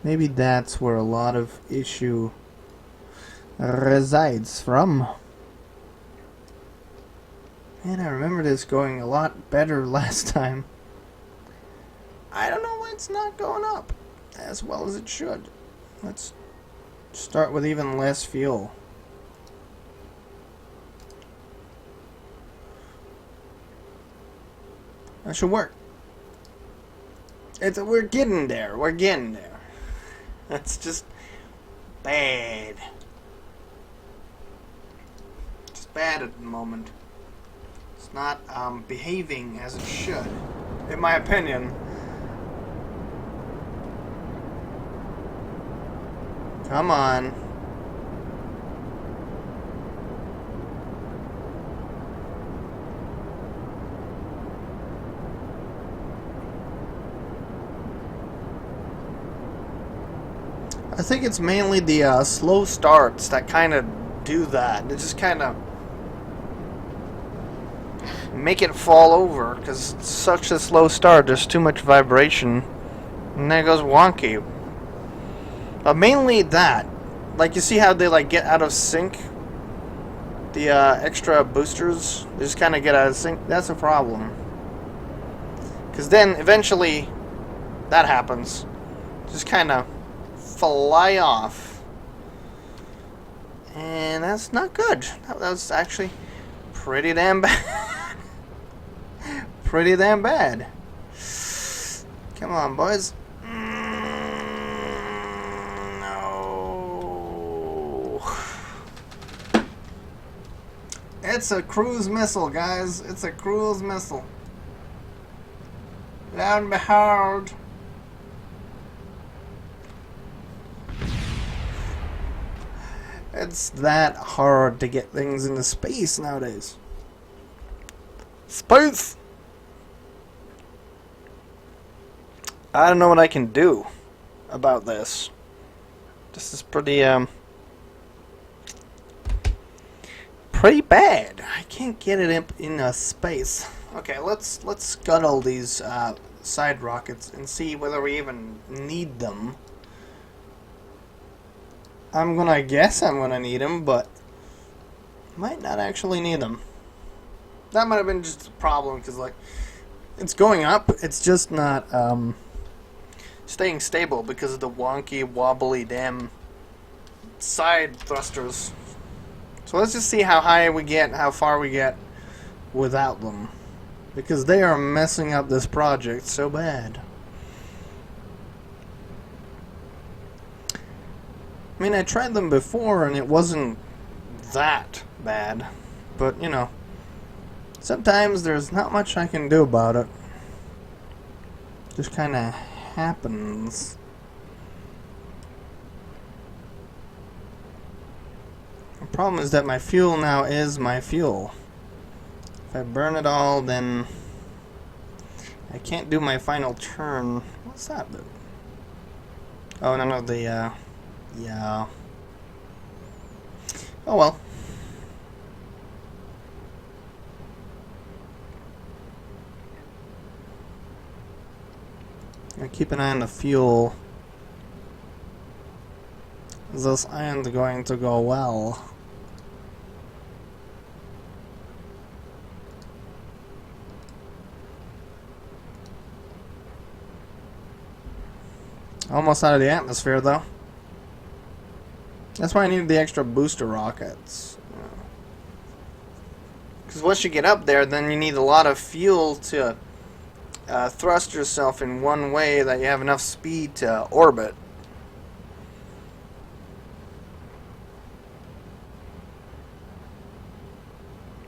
Maybe that's where a lot of issue resides from. Man, I remember this going a lot better last time. I don't know why it's not going up as well as it should. Let's start with even less fuel. That should work. We're getting there. We're getting there. That's just bad. Just bad at the moment. It's not behaving as it should, in my opinion. Come on. I think it's mainly the slow starts that kind of do that. They just kind of make it fall over because it's such a slow start. There's too much vibration, and then it goes wonky. But mainly that. Like, you see how they like get out of sync? The extra boosters, they just kind of get out of sync. That's a problem. Because then eventually that happens. Just kind of fly off, and that's not good. That was actually pretty damn bad. Pretty damn bad. Come on, boys. No. It's a cruise missile, guys. It's a cruise missile. Lo and behold. It's that hard to get things into space nowadays. Space! I don't know what I can do about this. This is pretty bad. I can't get it in space. Okay, let's scuttle these side rockets and see whether we even need them. I'm gonna guess I'm gonna need them, but might not actually need them. That might have been just a problem, because like it's going up, it's just not staying stable because of the wonky, wobbly damn side thrusters. So let's just see how high we get, how far we get without them, because they are messing up this project so bad. I mean, I tried them before and it wasn't that bad, but you know, sometimes there's not much I can do about it. Just kind of happens. The problem is that my fuel now is my fuel. If I burn it all, then I can't do my final turn. What's that do? Oh, no, the, yeah. Oh well. Keep an eye on the fuel. This ain't going to go well. Almost out of the atmosphere, though. That's why I needed the extra booster rockets. Because once you get up there, then you need a lot of fuel to thrust yourself in one way that you have enough speed to orbit.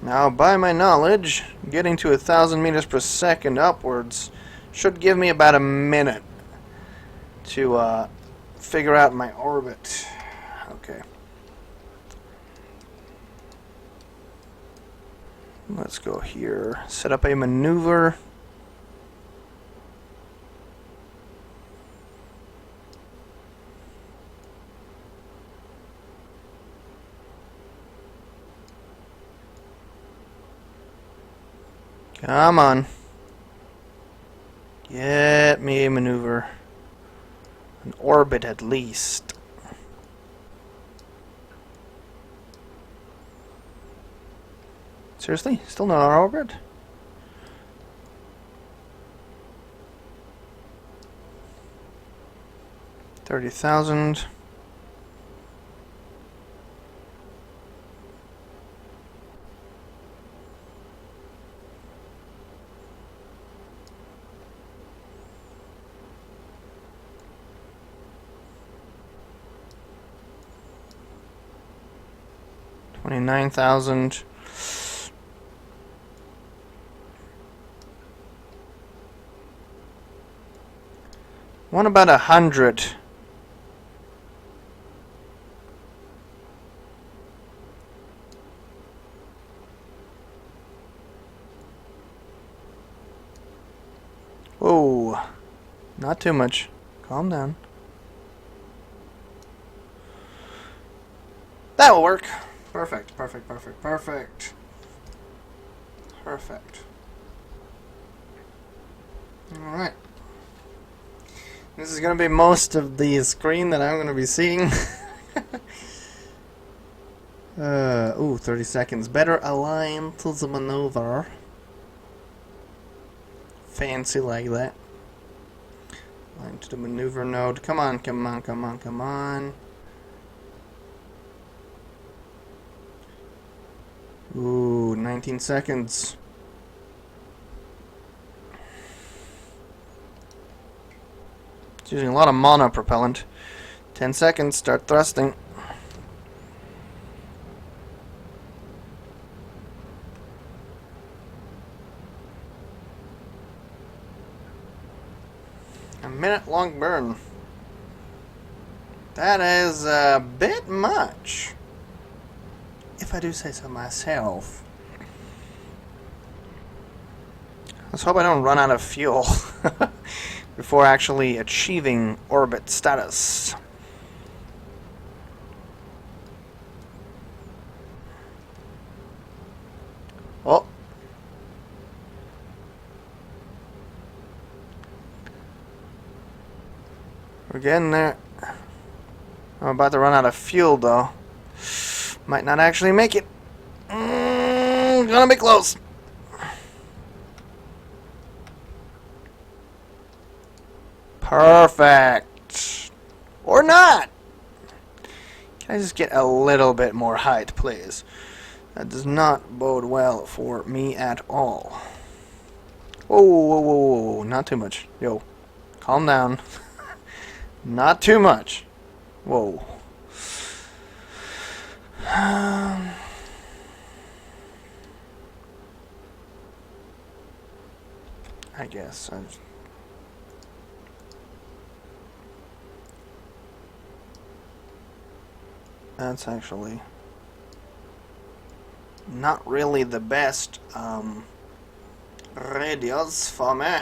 Now, by my knowledge, getting to 1,000 meters per second upwards should give me about a minute to figure out my orbit. Okay. Let's go here. Set up a maneuver. Come on. Get me a maneuver. An orbit at least. Seriously? Still not on orbit? $30,000. $29,000. What about 100? Whoa. Not too much. Calm down. That will work. Perfect, perfect, perfect, perfect. Perfect. Alright. This is going to be most of the screen that I'm going to be seeing. Ooh, 30 seconds. Better align to the maneuver. Fancy like that. Align to the maneuver node. Come on, come on, come on, come on. Ooh, 19 seconds. It's using a lot of mono propellant. 10 seconds, start thrusting. A minute long burn. That is a bit much, if I do say so myself. Let's hope I don't run out of fuel before actually achieving orbit status. Oh. We're getting there. I'm about to run out of fuel, though. Might not actually make it. Gonna be close. Perfect. Or not. Can I just get a little bit more height, please? That does not bode well for me at all. Whoa, whoa, whoa, whoa. Not too much. Yo, calm down. Not too much. Whoa. I guess. That's actually not really the best radius for me.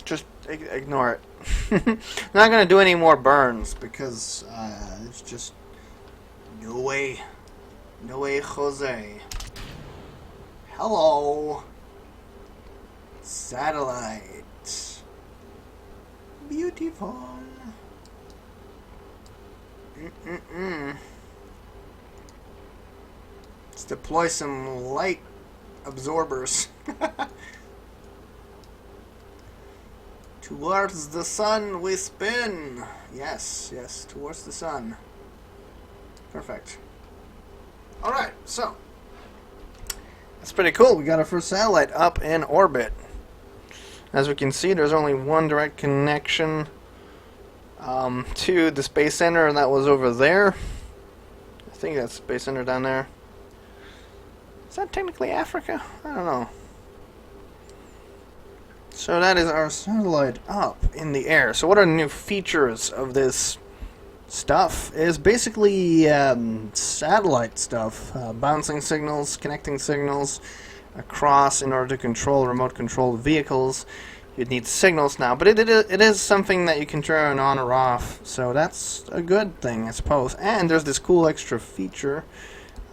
Just ignore it. I'm not gonna do any more burns because it's just no way, Jose. Hello, satellite, beautiful. Let's deploy some light absorbers. Towards the sun we spin. Yes, towards the sun. Perfect. Alright, so. That's pretty cool. We got our first satellite up in orbit. As we can see, there's only one direct connection to the Space Center, and that was over there. I think that's Space Center down there. Is that technically Africa? I don't know. So that is our satellite up in the air. So what are the new features of this stuff? Is basically satellite stuff. Bouncing signals, connecting signals across in order to control remote controlled vehicles. You'd need signals now, but it is something that you can turn on or off. So that's a good thing, I suppose. And there's this cool extra feature.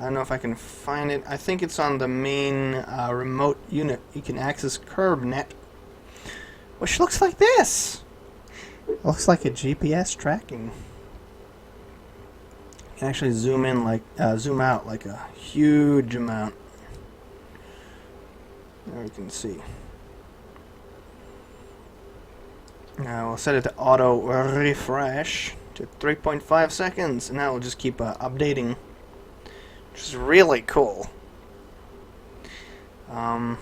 I don't know if I can find it. I think it's on the main remote unit. You can access CurbNet, which looks like this. It looks like a GPS tracking. You can actually zoom out like a huge amount. There you can see. Now we'll set it to auto refresh to 3.5 seconds, and now we'll just keep updating, which is really cool. I'm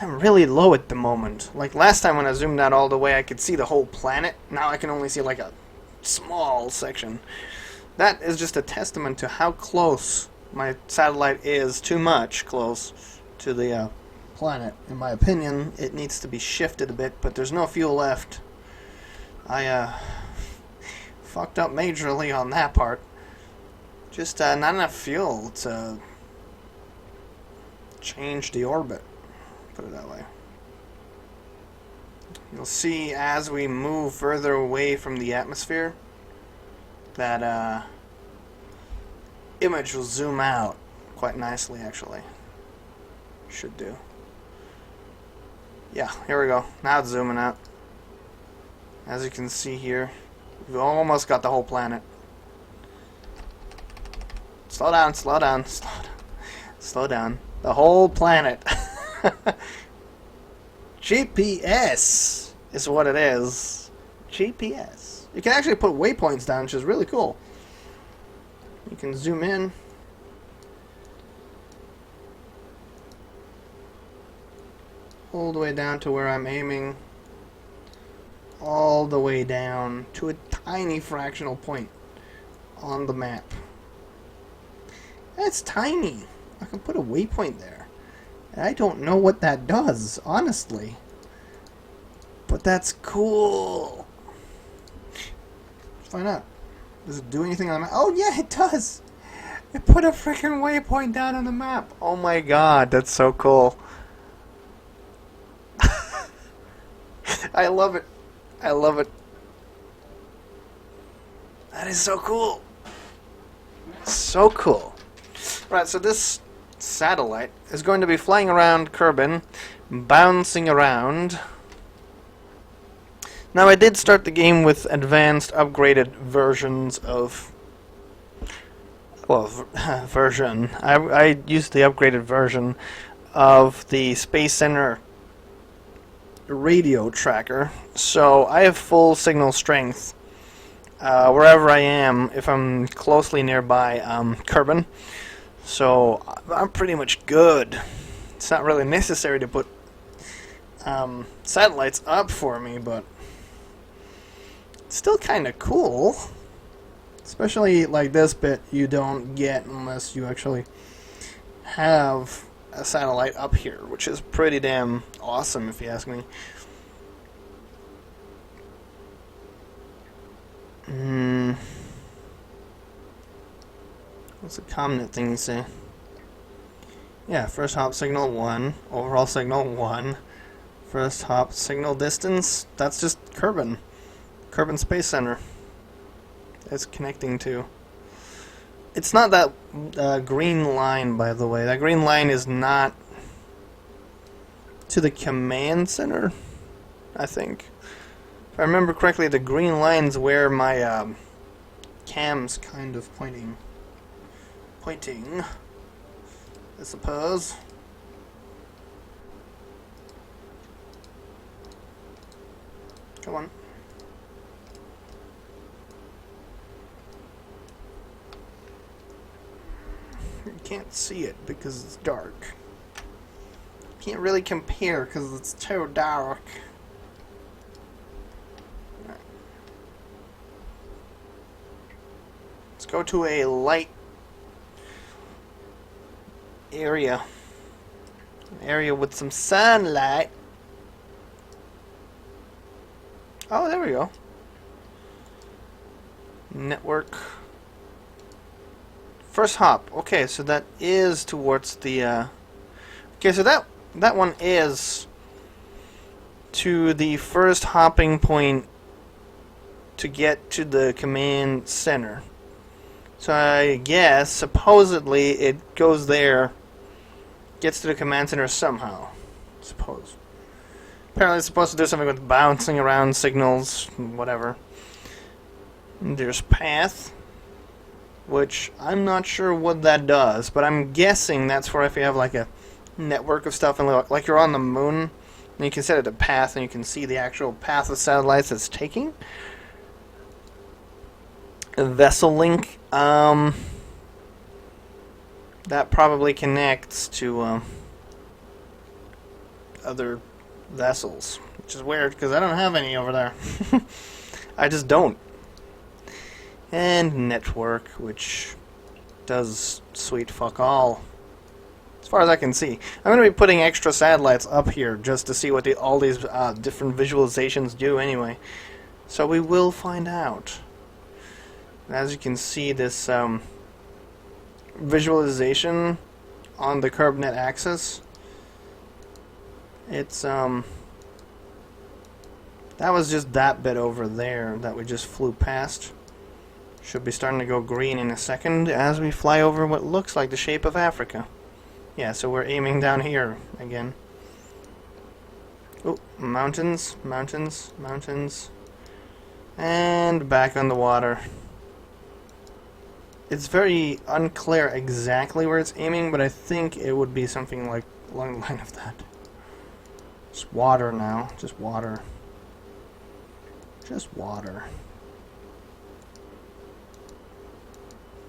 really low at the moment. Like last time when I zoomed out all the way, I could see the whole planet. Now I can only see like a small section. That is just a testament to how close my satellite is, too much close to the planet. In my opinion, it needs to be shifted a bit, but there's no fuel left. I fucked up majorly on that part. Just not enough fuel to change the orbit, put it that way. You'll see as we move further away from the atmosphere that image will zoom out quite nicely, actually. Should do. Yeah, here we go. Now it's zooming out. As you can see here, we've almost got the whole planet. Slow down, slow down, slow down. Slow down. The whole planet. GPS is what it is. GPS. You can actually put waypoints down, which is really cool. You can zoom in. All the way down to where I'm aiming. All the way down to a tiny fractional point on the map. That's tiny. I can put a waypoint there. I don't know what that does, honestly. But that's cool. Let's find out. Does it do anything on the map? Oh yeah, it does. It put a freaking waypoint down on the map. Oh my god, that's so cool. I love it. I love it. That is so cool. So cool. Right, so this satellite is going to be flying around Kerbin, bouncing around. Now I did start the game with advanced upgraded versions of, well, version. I used the upgraded version of the Space Center radio tracker, so I have full signal strength wherever I am if I'm closely nearby Kerbin. So I'm pretty much good. It's not really necessary to put satellites up for me, but it's still kind of cool. Especially like this bit you don't get unless you actually have a satellite up here, which is pretty damn awesome if you ask me. What's the comment thing you say? Yeah, first hop signal 1, overall signal 1, first hop signal distance, that's just Kerbin. Kerbin Space Center. It's connecting to. It's not that green line, by the way. That green line is not to the command center, I think. If I remember correctly, the green line's where my cam's kind of pointing, I suppose. Come on. You can't see it because it's dark. Can't really compare because it's too dark. Right. Let's go to a light area. An area with some sunlight. Oh, there we go. Network. First hop. Okay, so that is towards the okay, so that one is to the first hopping point to get to the command center. So I guess supposedly it goes there, gets to the command center somehow. Suppose. Apparently it's supposed to do something with bouncing around signals, whatever. And there's path, which I'm not sure what that does, but I'm guessing that's for if you have like a network of stuff and like you're on the moon, and you can set it to path and you can see the actual path of satellites it's taking. A vessel link, that probably connects to other vessels, which is weird because I don't have any over there. I just don't. And network, which does sweet fuck all, as far as I can see. I'm going to be putting extra satellites up here just to see what all these different visualizations do anyway. So we will find out. As you can see, this visualization on the CurbNet axis, it's that was just that bit over there that we just flew past. Should be starting to go green in a second as we fly over what looks like the shape of Africa. Yeah, so we're aiming down here again. Oh, mountains, mountains, mountains. And back on the water. It's very unclear exactly where it's aiming, but I think it would be something like along the line of that. It's water now, just water. Just water.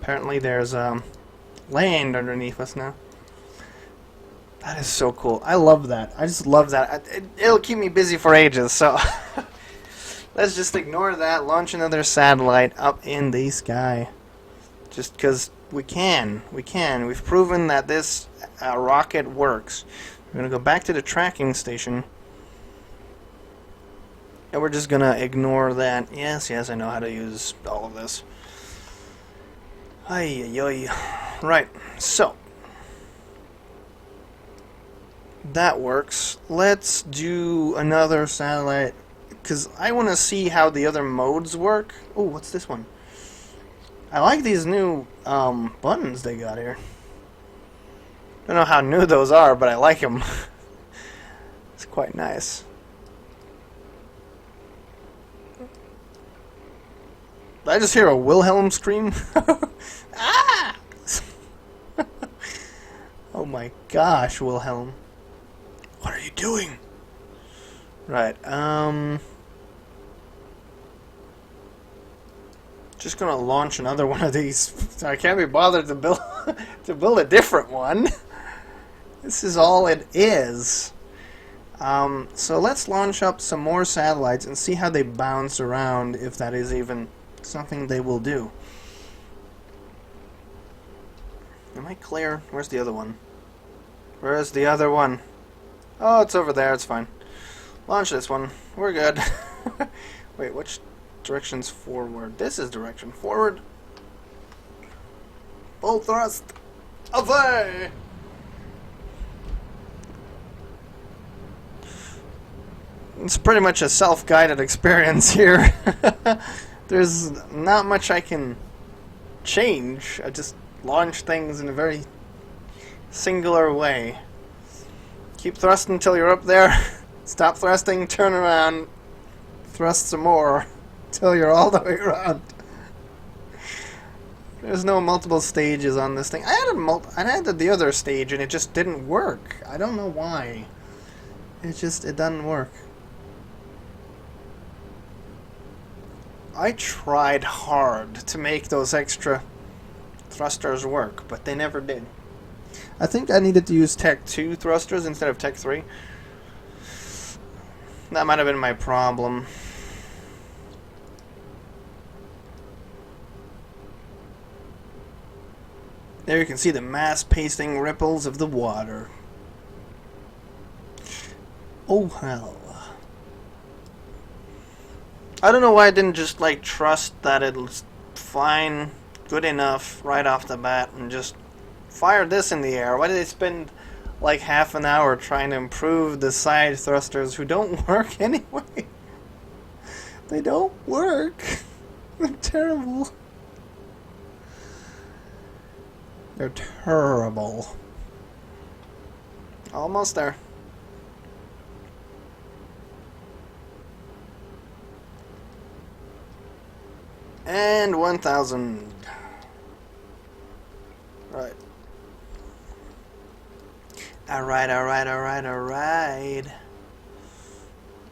Apparently there's land underneath us now. That is so cool. I love that. I just love that. It'll keep me busy for ages, so let's just ignore that. Launch another satellite up in the sky. Just because we can. We can. We've proven that this rocket works. We're going to go back to the tracking station. And we're just going to ignore that. Yes, I know how to use all of this. Ay, ay, ay. Right, so that works. Let's do another satellite, because I want to see how the other modes work. Oh, what's this one? I like these new buttons they got here. Don't know how new those are, but I like them. It's quite nice. Did I just hear a Wilhelm scream? Ah! Oh my gosh, Wilhelm. What are you doing? Right, just gonna launch another one of these. I can't be bothered to build a different one. This is all it is. So let's launch up some more satellites and see how they bounce around, if that is even something they will do. Am I clear? Where's the other one? Where's the other one? Oh, it's over there. It's fine. Launch this one. We're good. Wait, which direction's forward? This is direction forward. Full thrust. Away! It's pretty much a self-guided experience here. There's not much I can change. I just launch things in a very singular way. Keep thrusting until you're up there. Stop thrusting, turn around, thrust some more until you're all the way around. There's no multiple stages on this thing. I had the other stage and it just didn't work. I don't know why. It doesn't work. I tried hard to make those extra thrusters work, but they never did. I think I needed to use Tech 2 thrusters instead of Tech 3. That might have been my problem. There you can see the mass pasting ripples of the water. Oh hell. I don't know why I didn't just like trust that it's fine, good enough right off the bat and just fire this in the air. Why did they spend like half an hour trying to improve the side thrusters who don't work anyway? They don't work. They're terrible. They're terrible. Almost there. And 1,000. Right. Alright.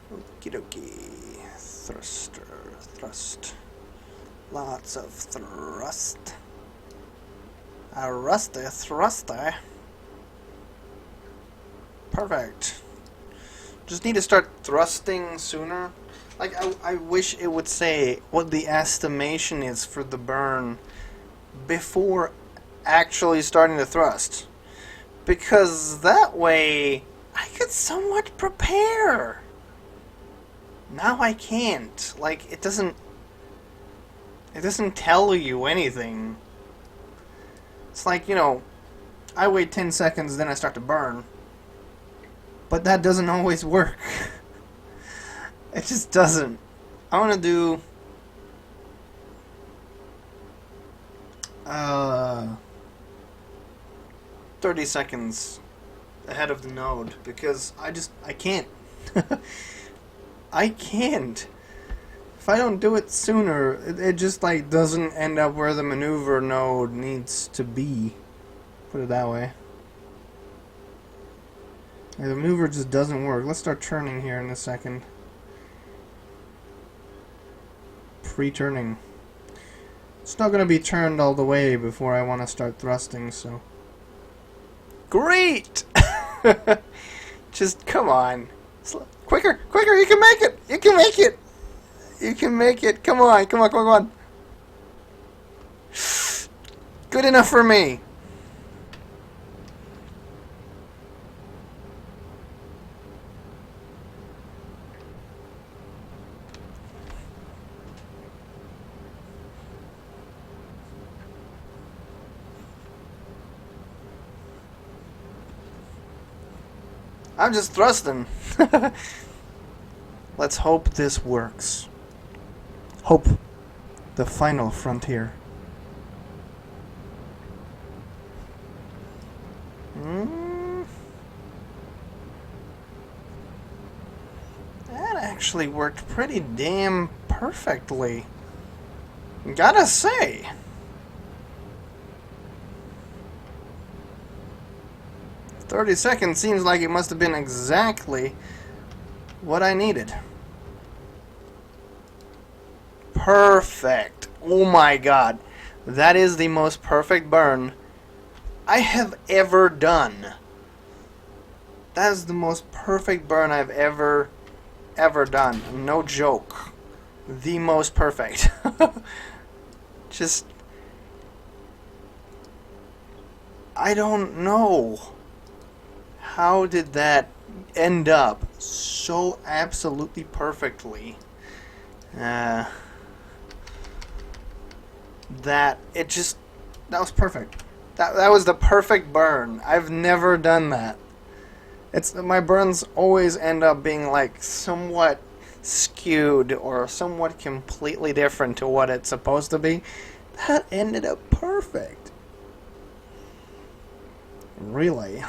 Okie dokie. Thrust. Lots of thrust. A rusty thruster. Perfect. Just need to start thrusting sooner. Like, I wish it would say what the estimation is for the burn before actually starting to thrust. Because that way, I could somewhat prepare. Now I can't. Like, it doesn't tell you anything. It's like, you know, I wait 10 seconds, then I start to burn. But that doesn't always work. It just doesn't. I want to do 30 seconds ahead of the node because I can't. I can't. If I don't do it sooner, it just like doesn't end up where the maneuver node needs to be. Put it that way. Yeah, the maneuver just doesn't work. Let's start turning here in a second. Pre-turning. It's not going to be turned all the way before I want to start thrusting, so... Great! Just, come on. Quicker! You can make it! You can make it! You can make it! Come on! Good enough for me! I'm just thrusting. Let's hope this works. Hope. The final frontier. That actually worked pretty damn perfectly. Gotta say. "30 seconds seems like it must have been exactly what I needed." Perfect. Oh my god. That is the most perfect burn I have ever done. That is the most perfect burn I've ever done. No joke. The most perfect. Just... I don't know. How did that end up so absolutely perfectly? That was perfect. That was the perfect burn. I've never done that. It's my burns always end up being like somewhat skewed or somewhat completely different to what it's supposed to be. That ended up perfect. Relay.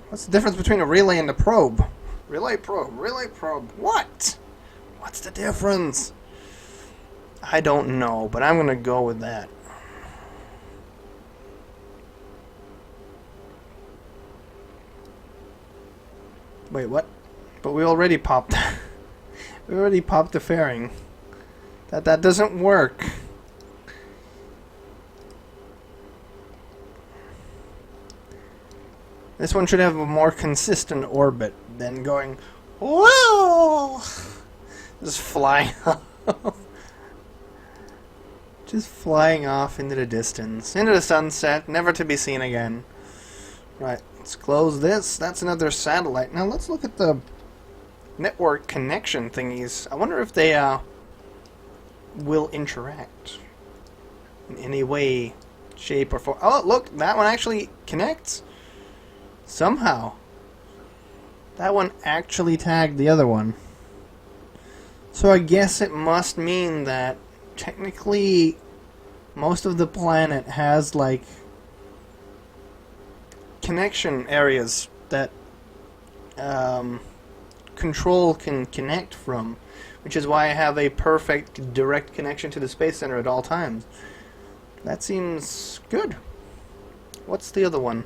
What's the difference between a relay and a probe? Relay probe, relay probe. What? What's the difference? I don't know, but I'm gonna go with that. Wait, what? But we already popped. We already popped the fairing. That doesn't work. This one should have a more consistent orbit than going, whoa! Just flying off. Just flying off into the distance. Into the sunset, never to be seen again. Right, let's close this. That's another satellite. Now let's look at the network connection thingies. I wonder if they will interact in any way, shape, or form. Oh, look, that one actually connects. Somehow. That one actually tagged the other one. So I guess it must mean that technically most of the planet has like connection areas that Control can connect from, which is why I have a perfect direct connection to the Space Center at all times. That seems good. What's the other one?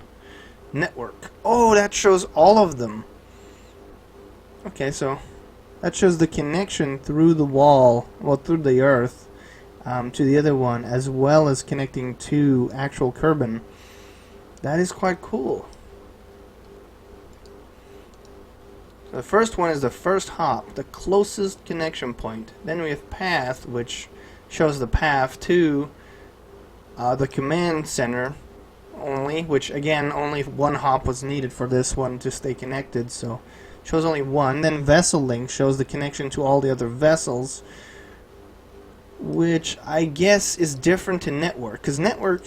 Network. Oh, that shows all of them. Okay, so that shows the connection through the wall, well, through the Earth, to the other one, as well as connecting to actual Kerbin. That is quite cool. The first one is the first hop, the closest connection point. Then we have path, which shows the path to the command center only, which again, only one hop was needed for this one to stay connected, so shows only one. Then vessel link shows the connection to all the other vessels, which I guess is different to network, because network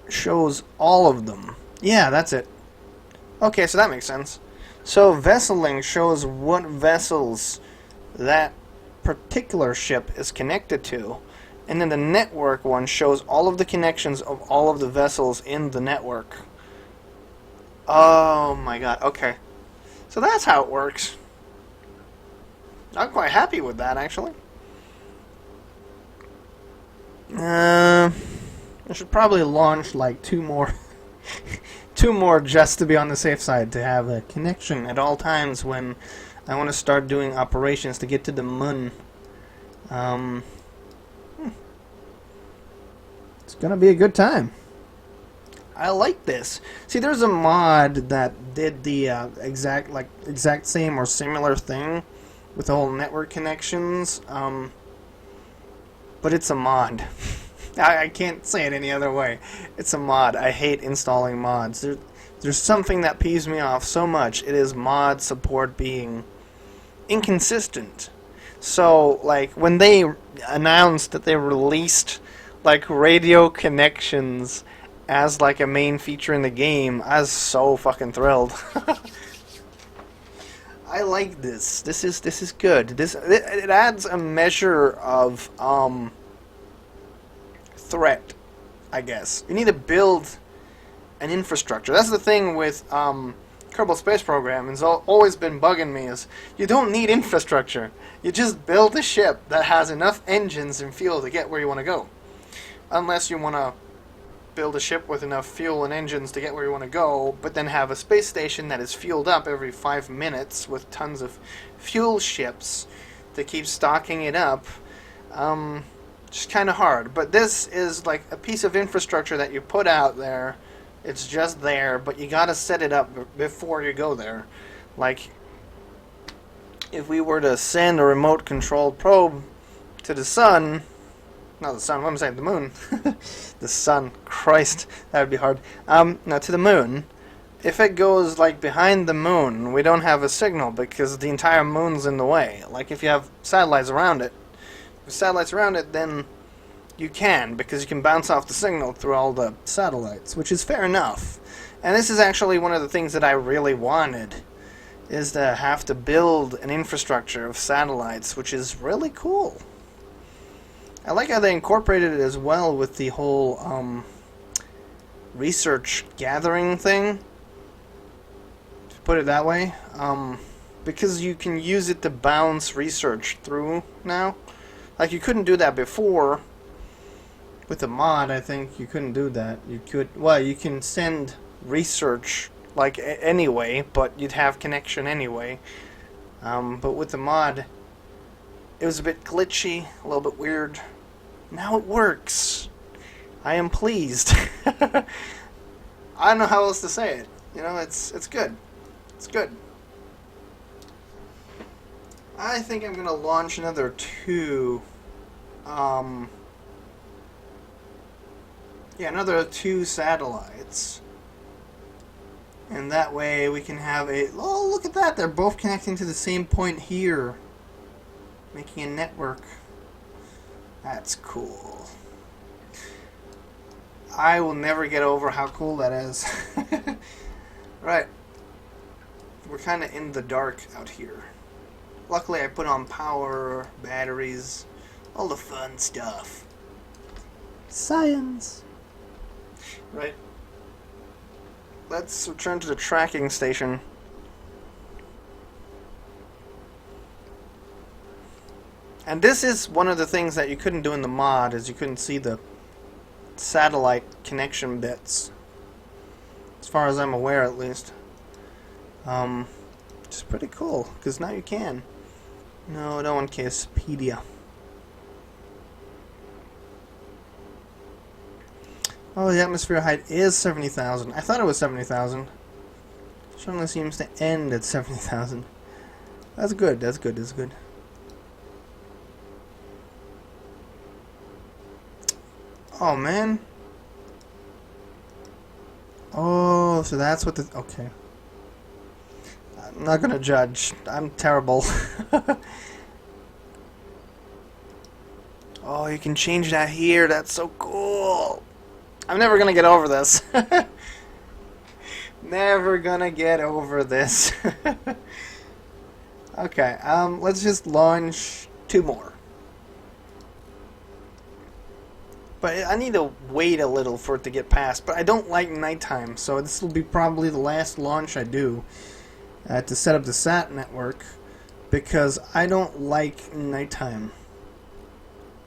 shows all of them. Yeah, that's it. Okay, so that makes sense. So vessel link shows what vessels that particular ship is connected to, and then the network one shows all of the connections of all of the vessels in the network. Oh my god, okay. So that's how it works. I'm quite happy with that, actually. I should probably launch like two more just to be on the safe side, to have a connection at all times when I want to start doing operations to get to the moon. It's gonna be a good time. I like this. See, there's a mod that did the exact same or similar thing with the whole network connections, but it's a mod. I can't say it any other way. It's a mod. I hate installing mods. There's something that peeves me off so much. It is mod support being inconsistent. So, like, when they announced that they released, like, radio connections as, like, a main feature in the game, I was so fucking thrilled. I like this. This is good. It adds a measure of threat, I guess. You need to build an infrastructure. That's the thing with Kerbal Space Program. It's always been bugging me is you don't need infrastructure. You just build a ship that has enough engines and fuel to get where you want to go. Unless you want to build a ship with enough fuel and engines to get where you want to go, but then have a space station that is fueled up every 5 minutes with tons of fuel ships to keep stocking it up. Just kind of hard. But this is like a piece of infrastructure that you put out there. It's just there, but you gotta set it up before you go there. Like, if we were to send a remote-controlled probe to the sun, not the sun, what am I saying, the moon. The sun, Christ, that would be hard. No, to the moon. If it goes, like, behind the moon, we don't have a signal because the entire moon's in the way. Like, if you have satellites around it, then you can, because you can bounce off the signal through all the satellites, which is fair enough. And this is actually one of the things that I really wanted, is to have to build an infrastructure of satellites, which is really cool. I like how they incorporated it as well with the whole research gathering thing, to put it that way, because you can use it to bounce research through now. Like, you couldn't do that before. With the mod, I think you couldn't do that. You could, well, you can send research, like, anyway, but you'd have connection anyway. But with the mod, it was a bit glitchy, a little bit weird. Now it works. I am pleased. I don't know how else to say it. You know, it's good. It's good. I think I'm gonna launch another 2. Yeah, another 2 satellites. And that way we can have a... Oh, look at that! They're both connecting to the same point here. Making a network. That's cool. I will never get over how cool that is. Right. We're kind of in the dark out here. Luckily I put on power, batteries, all the fun stuff. Science! Right. Let's return to the tracking station. And this is one of the things that you couldn't do in the mod, is you couldn't see the satellite connection bits. As far as I'm aware, at least. Which is pretty cool, because now you can. No, I don't want KSpedia. Oh, the atmosphere height is 70,000. I thought it was 70,000. Certainly seems to end at 70,000. That's good, that's good, that's good. Oh, man. Oh, so that's what the... Okay. I'm not gonna judge. I'm terrible. Oh, you can change that here. That's so cool. I'm never gonna get over this. Never gonna get over this. Okay, let's just launch 2 more. But I need to wait a little for it to get past. But I don't like nighttime, so this will be probably the last launch I do to set up the SAT network, because I don't like nighttime.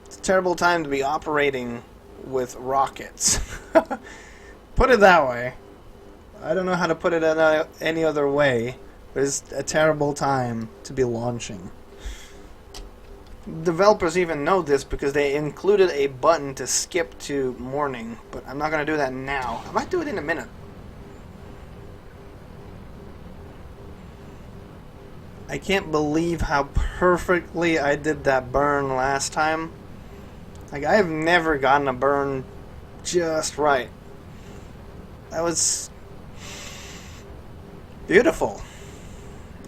It's a terrible time to be operating with rockets. Put it that way. I don't know how to put it any other way, but it's a terrible time to be launching. Developers even know this because they included a button to skip to morning, but I'm not going to do that now. I might do it in a minute. I can't believe how perfectly I did that burn last time. Like, I have never gotten a burn just right. That was beautiful.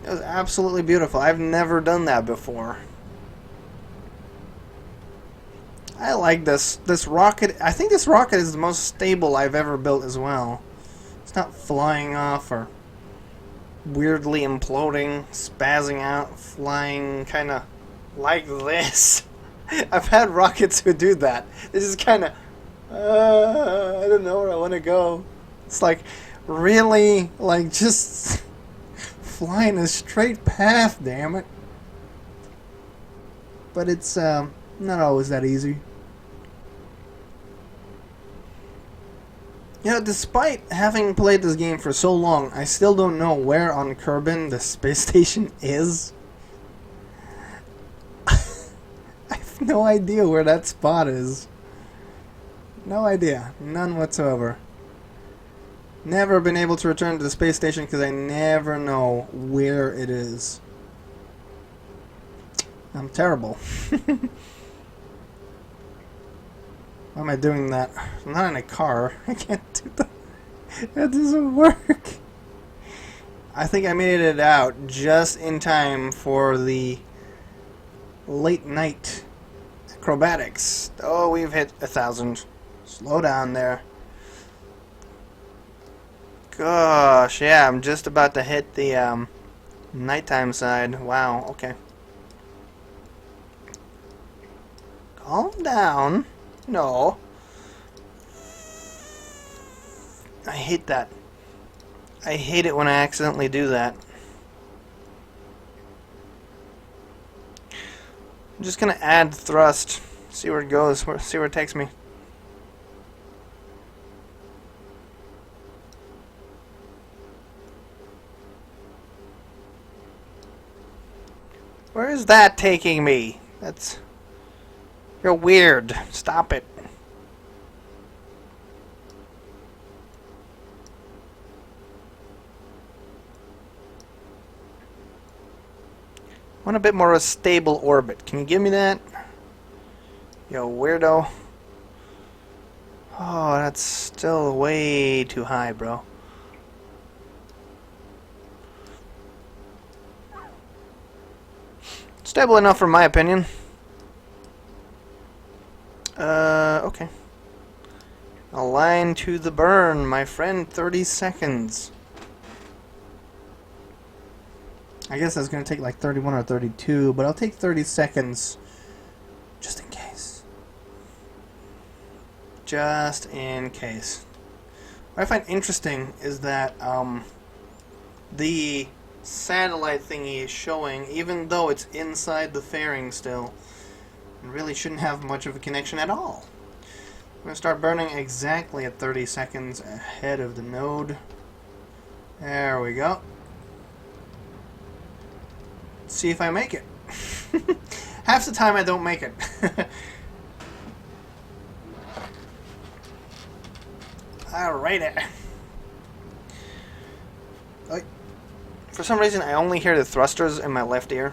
It was absolutely beautiful. I've never done that before. I like this rocket. I think this rocket is the most stable I've ever built as well. It's not flying off or weirdly imploding, spazzing out, flying kind of like this. I've had rockets who do that. This is kind of, I don't know where I want to go. It's like really, like, just flying a straight path, damn it. But it's not always that easy. You know, despite having played this game for so long, I still don't know where on Kerbin the space station is. I have no idea where that spot is. No idea. None whatsoever. Never been able to return to the space station because I never know where it is. I'm terrible. Why am I doing that? I'm not in a car. I can't do that. That doesn't work. I think I made it out just in time for the late night acrobatics. Oh, we've hit 1,000. Slow down there. Gosh, yeah, I'm just about to hit the nighttime side. Wow, okay. Calm down. No. I hate that. I hate it when I accidentally do that. I'm just gonna add thrust. See where it goes. See where it takes me. Where is that taking me? That's... You're weird. Stop it. I want a bit more of a stable orbit. Can you give me that? Yo, weirdo. Oh, that's still way too high, bro. Stable enough for my opinion. Okay. Align to the burn, my friend. 30 seconds. I guess that's going to take like 31 or 32, but I'll take 30 seconds just in case. Just in case. What I find interesting is that the satellite thingy is showing, even though it's inside the fairing still, it really shouldn't have much of a connection at all. I'm going to start burning exactly at 30 seconds ahead of the node. There we go. See if I make it. Half the time I don't make it. Alrighty. For some reason I only hear the thrusters in my left ear.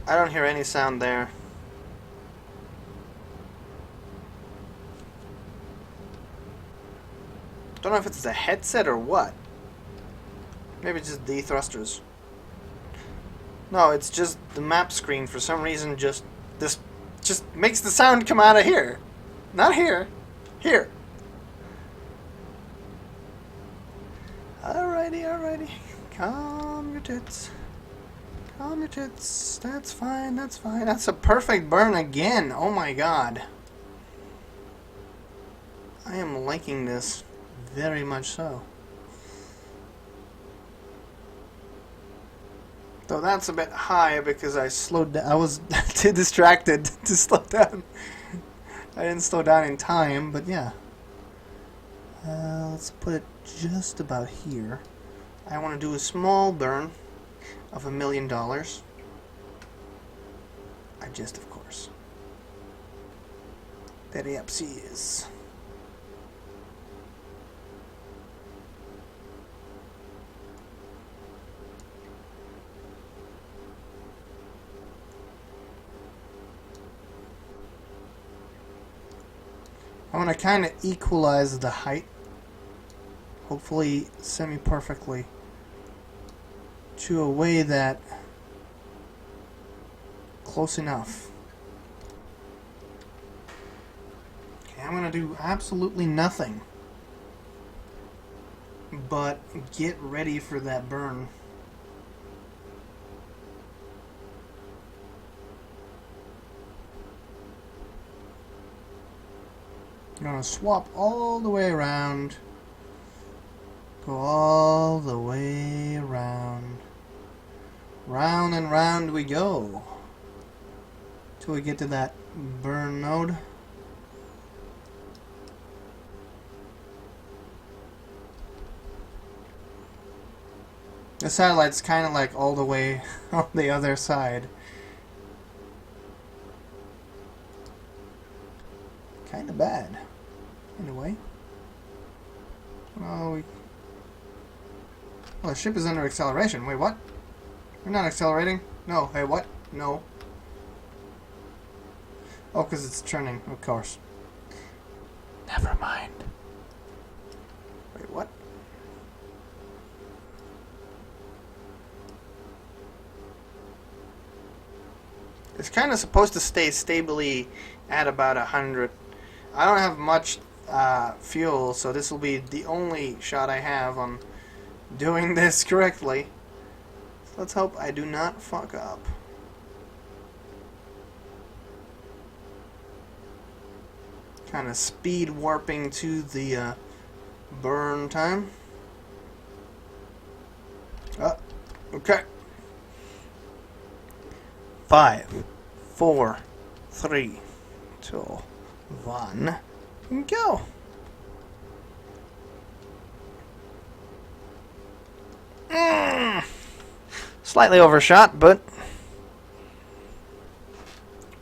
I don't hear any sound there. Don't know if it's the headset or what. Maybe it's just the thrusters. No, it's just the map screen for some reason just makes the sound come out of here. Not here. Here. Alrighty, alrighty. Calm your tits. Calm your tits. That's fine, that's fine. That's a perfect burn again. Oh my god. I am liking this. Very much so. Though that's a bit high because I slowed down. I was too distracted to slow down. I didn't slow down in time, but yeah. Let's put it just about here. I want to do a small burn of $1 million. I jest, of course. Perhaps he is. I want to kind of equalize the height, hopefully semi-perfectly, to a way that close enough. Okay, I'm going to do absolutely nothing but get ready for that burn. I'm going to swap all the way around. Go all the way around. Round and round we go. Till we get to that burn node. The satellite's kind of like all the way on the other side. Kind of bad. In a way. Oh, the ship is under acceleration. Wait, what? We're not accelerating? No. Hey, what? No. Oh, because it's turning, of course. Never mind. Wait, what? The It's kind of supposed to stay stably at about 100. I don't have much fuel, so this will be the only shot I have on doing this correctly. So let's hope I do not fuck up. Kind of speed warping to the burn time. Okay. 5, 4, 3, 2, 1, go. Slightly overshot, but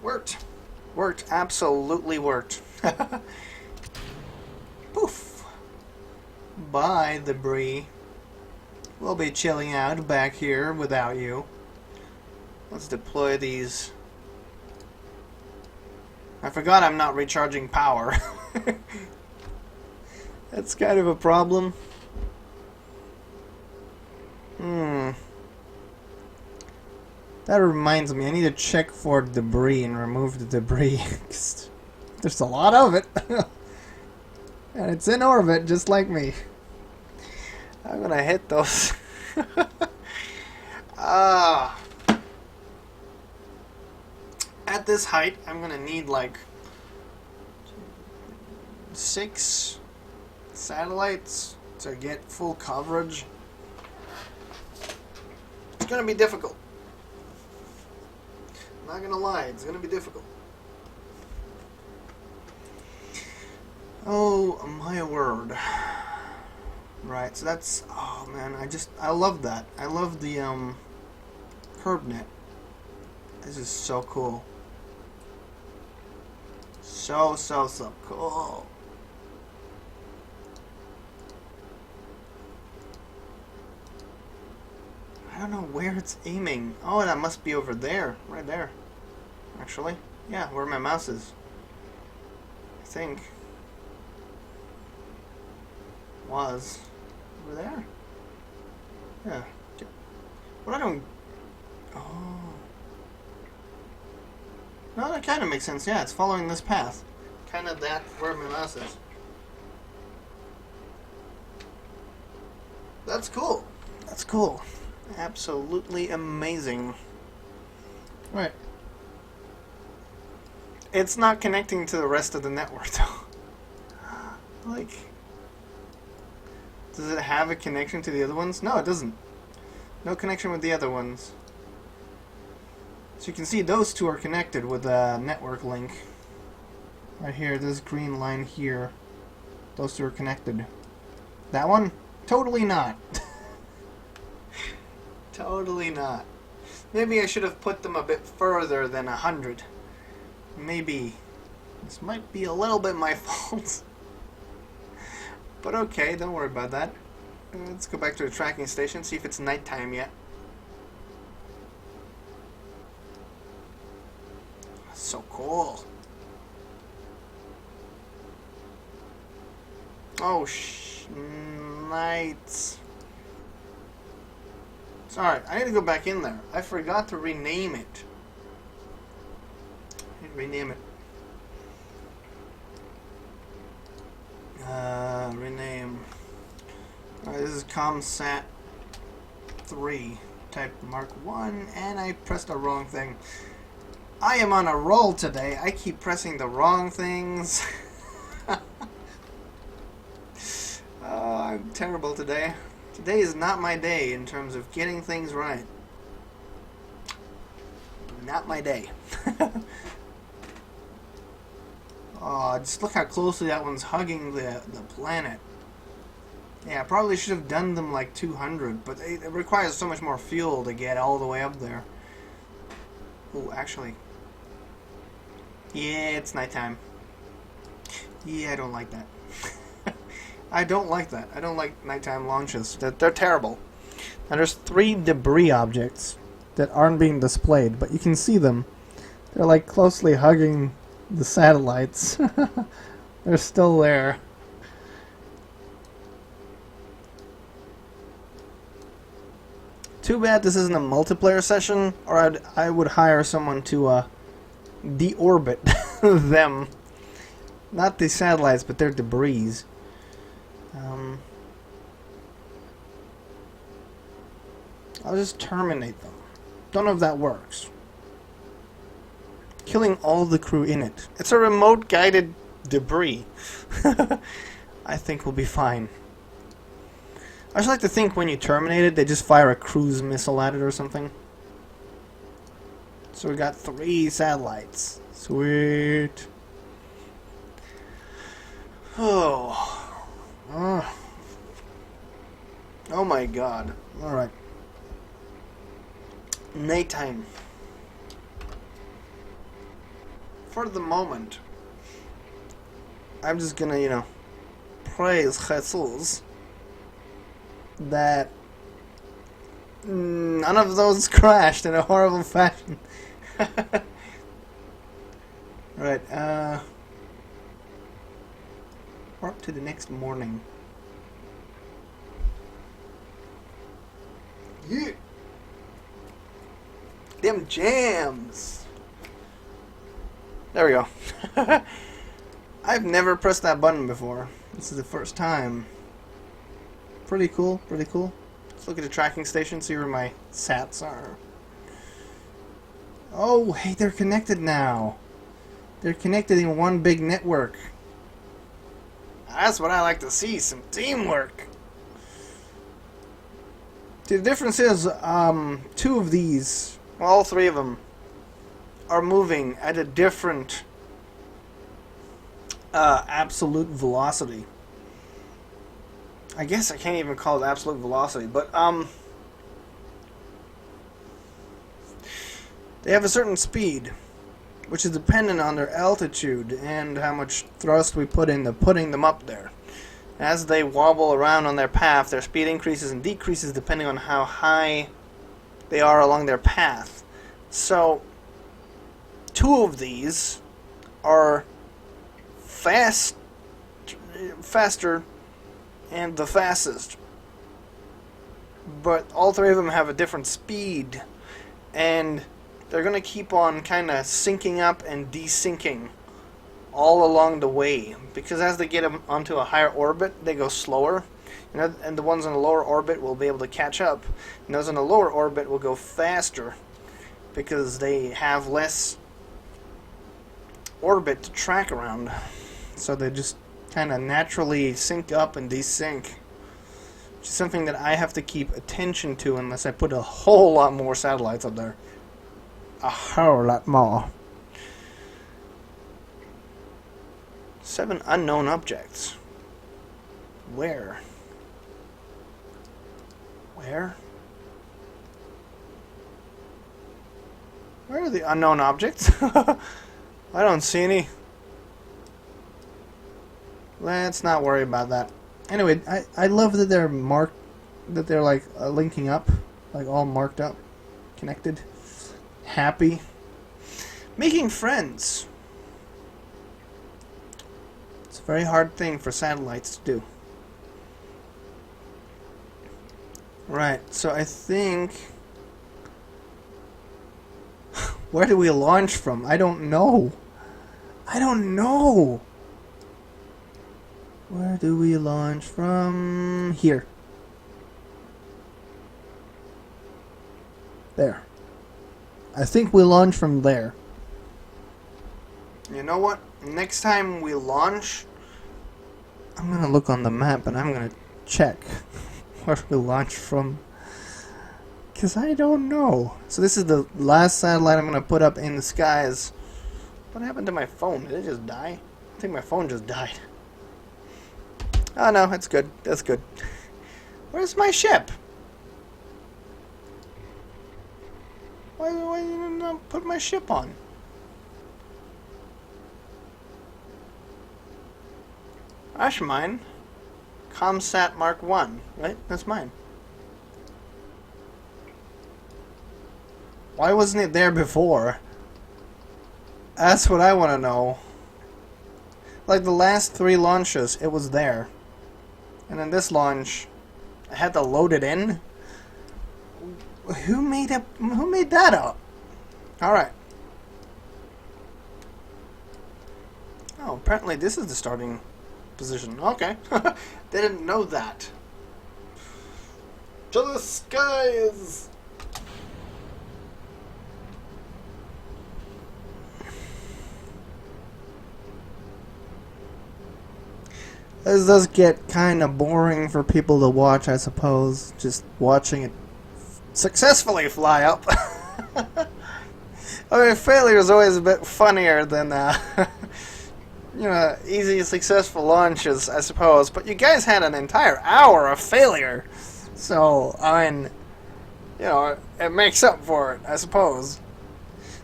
worked. Worked. Absolutely worked. Poof. Bye, debris. We'll be chilling out back here without you. Let's deploy these. I forgot I'm not recharging power. That's kind of a problem. That reminds me, I need to check for debris and remove the debris. There's a lot of it. And it's in orbit, just like me. I'm gonna hit those. At this height, I'm gonna need like 6 satellites to get full coverage. It's gonna be difficult. I'm not gonna lie, it's gonna be difficult. Oh my word. Right, so that's, oh man, I love that. I love the curb net. This is so cool. So cool. I don't know where it's aiming. Oh, that must be over there. Right there. Actually. Yeah, where my mouse is. I think. Was. Over there? Yeah. What I don't... Oh. No, that kind of makes sense. Yeah, it's following this path. Kind of that where my mouse is. That's cool. That's cool. Absolutely amazing. Right. It's not connecting to the rest of the network, though. Like... Does it have a connection to the other ones? No, it doesn't. No connection with the other ones. So you can see those two are connected with a network link. Right here, this green line here. Those two are connected. That one? Totally not. Totally not. Maybe I should have put them a bit further than 100. Maybe. This might be a little bit my fault. But okay, don't worry about that. Let's go back to the tracking station, see if it's nighttime yet. So cool. Oh, nights. It's alright, I need to go back in there. I forgot to rename it. I need to rename it. Rename. Alright, this is ComSat 3. Type Mark 1, and I pressed the wrong thing. I am on a roll today. I keep pressing the wrong things. Oh, I'm terrible today. Today is not my day in terms of getting things right. Not my day. Oh, just look how closely that one's hugging the planet. Yeah, I probably should have done them like 200, but it requires so much more fuel to get all the way up there. Oh, actually. Yeah, it's nighttime. Yeah, I don't like that. I don't like that. I don't like nighttime launches. They're terrible. Now there's 3 debris objects that aren't being displayed, but you can see them. They're like closely hugging the satellites. They're still there. Too bad this isn't a multiplayer session, or I would hire someone to deorbit them. Not the satellites, but their debris. I'll just terminate them. Don't know if that works. Killing all the crew in it. It's a remote guided debris. I think we'll be fine. I just like to think when you terminate it, they just fire a cruise missile at it or something. So we got 3 satellites. Sweet. Oh. Oh my god. Alright. Nighttime. For the moment, I'm just gonna, you know, praise Jesus that none of those crashed in a horrible fashion. Right, we're up to the next morning. Yeah. Them jams. There we go. I've never pressed that button before. This is the first time. Pretty cool, pretty cool. Let's look at the tracking station, see where my sats are. Oh, hey, they're connected now. They're connected in one big network. That's what I like to see, some teamwork. See, the difference is, 2 of these, well, all 3 of them, are moving at a different absolute velocity. I guess I can't even call it absolute velocity, but they have a certain speed, which is dependent on their altitude and how much thrust we put into putting them up there. As they wobble around on their path, their speed increases and decreases depending on how high they are along their path. So 2 of these are faster and the fastest, but all 3 of them have a different speed, and they're going to keep on kind of syncing up and desyncing all along the way, because as they get them onto a higher orbit, they go slower, and the ones in the lower orbit will be able to catch up, and those in the lower orbit will go faster because they have less orbit to track around. So they just kind of naturally sync up and desync, which is something that I have to keep attention to unless I put a whole lot more satellites up there. A whole lot more. 7 unknown objects. Where? Where? Where are the unknown objects? I don't see any. Let's not worry about that. Anyway, I love that they're marked, that they're like linking up, like all marked up, connected, happy, making friends. It's a very hard thing for satellites to do. Right, so I think... Where do we launch from? I don't know. I don't know. Where do we launch from? Here. There. I think we launch from there. You know what? Next time we launch, I'm gonna look on the map and I'm gonna check where we launch from. Because I don't know. So this is the last satellite I'm gonna put up in the skies. What happened to my phone? Did it just die? I think my phone just died. Oh no, it's good. That's good. Where's my ship? Why did you not put my ship on? That's mine. Comsat Mark 1, right? That's mine. Why wasn't it there before? That's what I want to know. Like the last 3 launches, it was there. And then this launch, I had to load it in. Who made that up? Alright. Oh, apparently this is the starting position. Okay. Didn't know that. To the skies! This does get kind of boring for people to watch, I suppose. Just watching it successfully fly up. I mean, failure is always a bit funnier than, easy, successful launches, I suppose. But you guys had an entire hour of failure. So, I mean, it makes up for it, I suppose.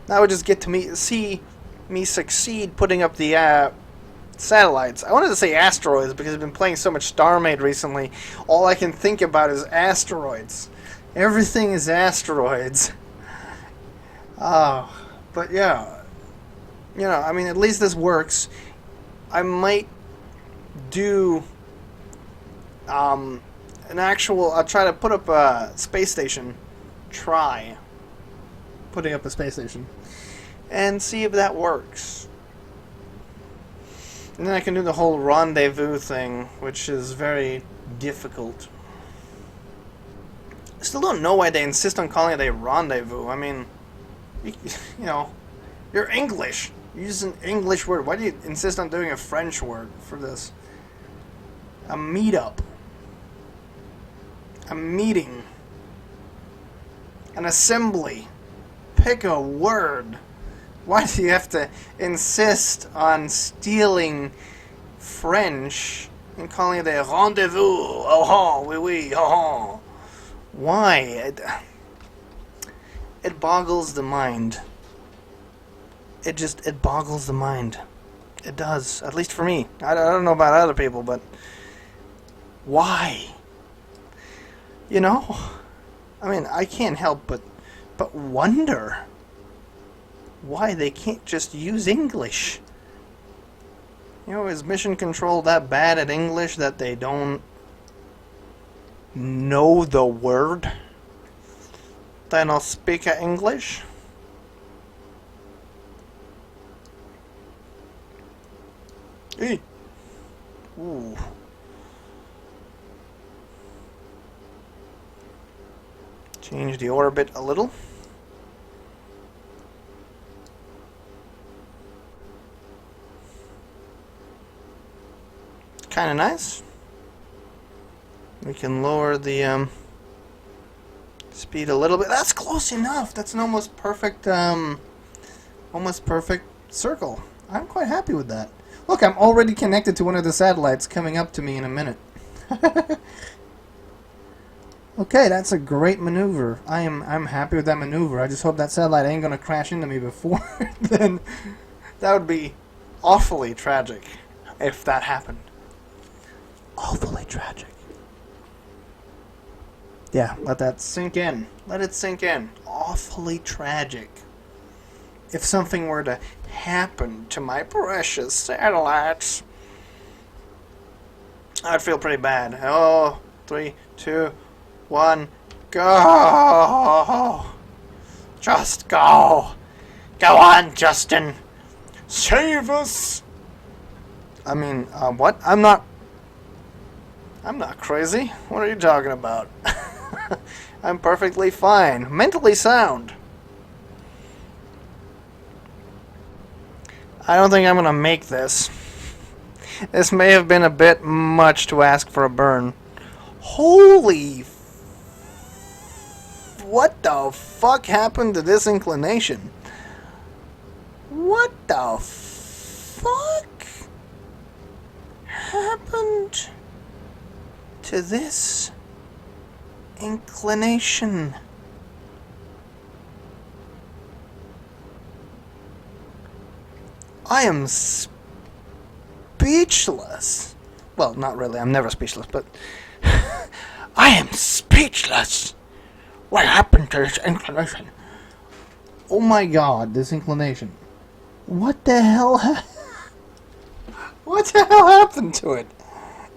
Now we just get to see me succeed putting up the, satellites. I wanted to say asteroids because I've been playing so much StarMade recently. All I can think about is asteroids. Everything is asteroids. But yeah. I mean, at least this works. I might do I'll try to put up a space station. Try putting up a space station. And see if that works. And then I can do the whole rendezvous thing, which is very difficult. I still don't know why they insist on calling it a rendezvous. I mean, you're English. You use an English word. Why do you insist on doing a French word for this? A meetup. A meeting. An assembly. Pick a word. Why do you have to insist on stealing French and calling it a rendezvous? Oh, oui, oui, oh. Why? It boggles the mind. It boggles the mind. It does, at least for me. I don't know about other people, but why? I mean, I can't help but wonder why they can't just use English. Is Mission Control that bad at English that they don't know the word? They don't speak English? Hey. Ooh. Change the orbit a little. Kind of nice. We can lower the speed a little bit. That's close enough. That's an almost perfect circle. I'm quite happy with that. Look, I'm already connected to one of the satellites coming up to me in a minute. Okay, that's a great maneuver. I'm happy with that maneuver. I just hope that satellite ain't gonna crash into me before then. That would be awfully tragic if that happened. Awfully tragic. Yeah, let that sink in. Let it sink in. Awfully tragic. If something were to happen to my precious satellites, I'd feel pretty bad. Oh, 3, 2, 1, go! Just go! Go on, Justin! Save us! I mean, what? I'm not crazy. What are you talking about? I'm perfectly fine. Mentally sound. I don't think I'm gonna make this. This may have been a bit much to ask for a burn. Holy... What the fuck happened to this inclination? What the fuck happened to this inclination? I am speechless. Well, not really. I'm never speechless, but I am speechless. What happened to this inclination? Oh my god, this inclination. What the hell what the hell happened to it?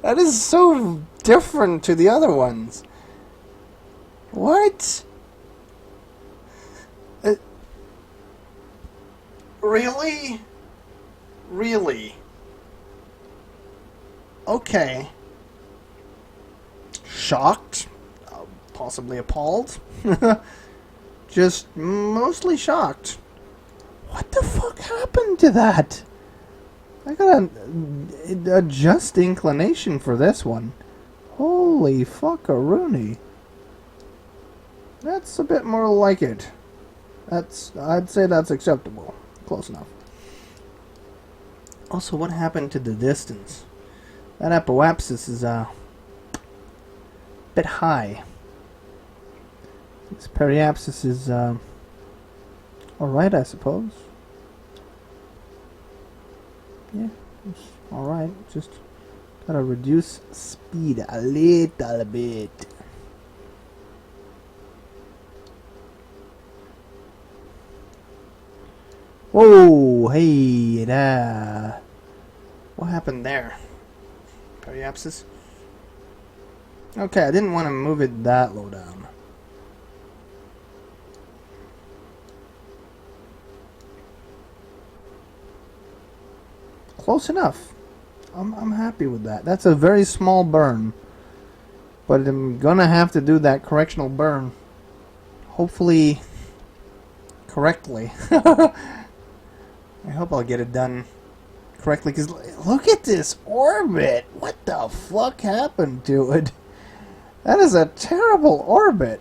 That is so different to the other ones. What? Really? Really? Okay. Shocked. Possibly appalled. Just mostly shocked. What the fuck happened to that? I got a just inclination for this one. Holy fuckaroonie. That's a bit more like it. I'd say that's acceptable. Close enough. Also, what happened to the distance? That apoapsis is a bit high. This periapsis is alright, I suppose. Yeah, it's alright. Just gotta reduce speed a little bit. Whoa, hey, da. What happened there? Periapsis? Okay, I didn't want to move it that low down. Close enough. I'm happy with that. That's a very small burn. But I'm gonna have to do that correctional burn. Hopefully correctly. I hope I'll get it done correctly, because look at this orbit. What the fuck happened to it? That is a terrible orbit.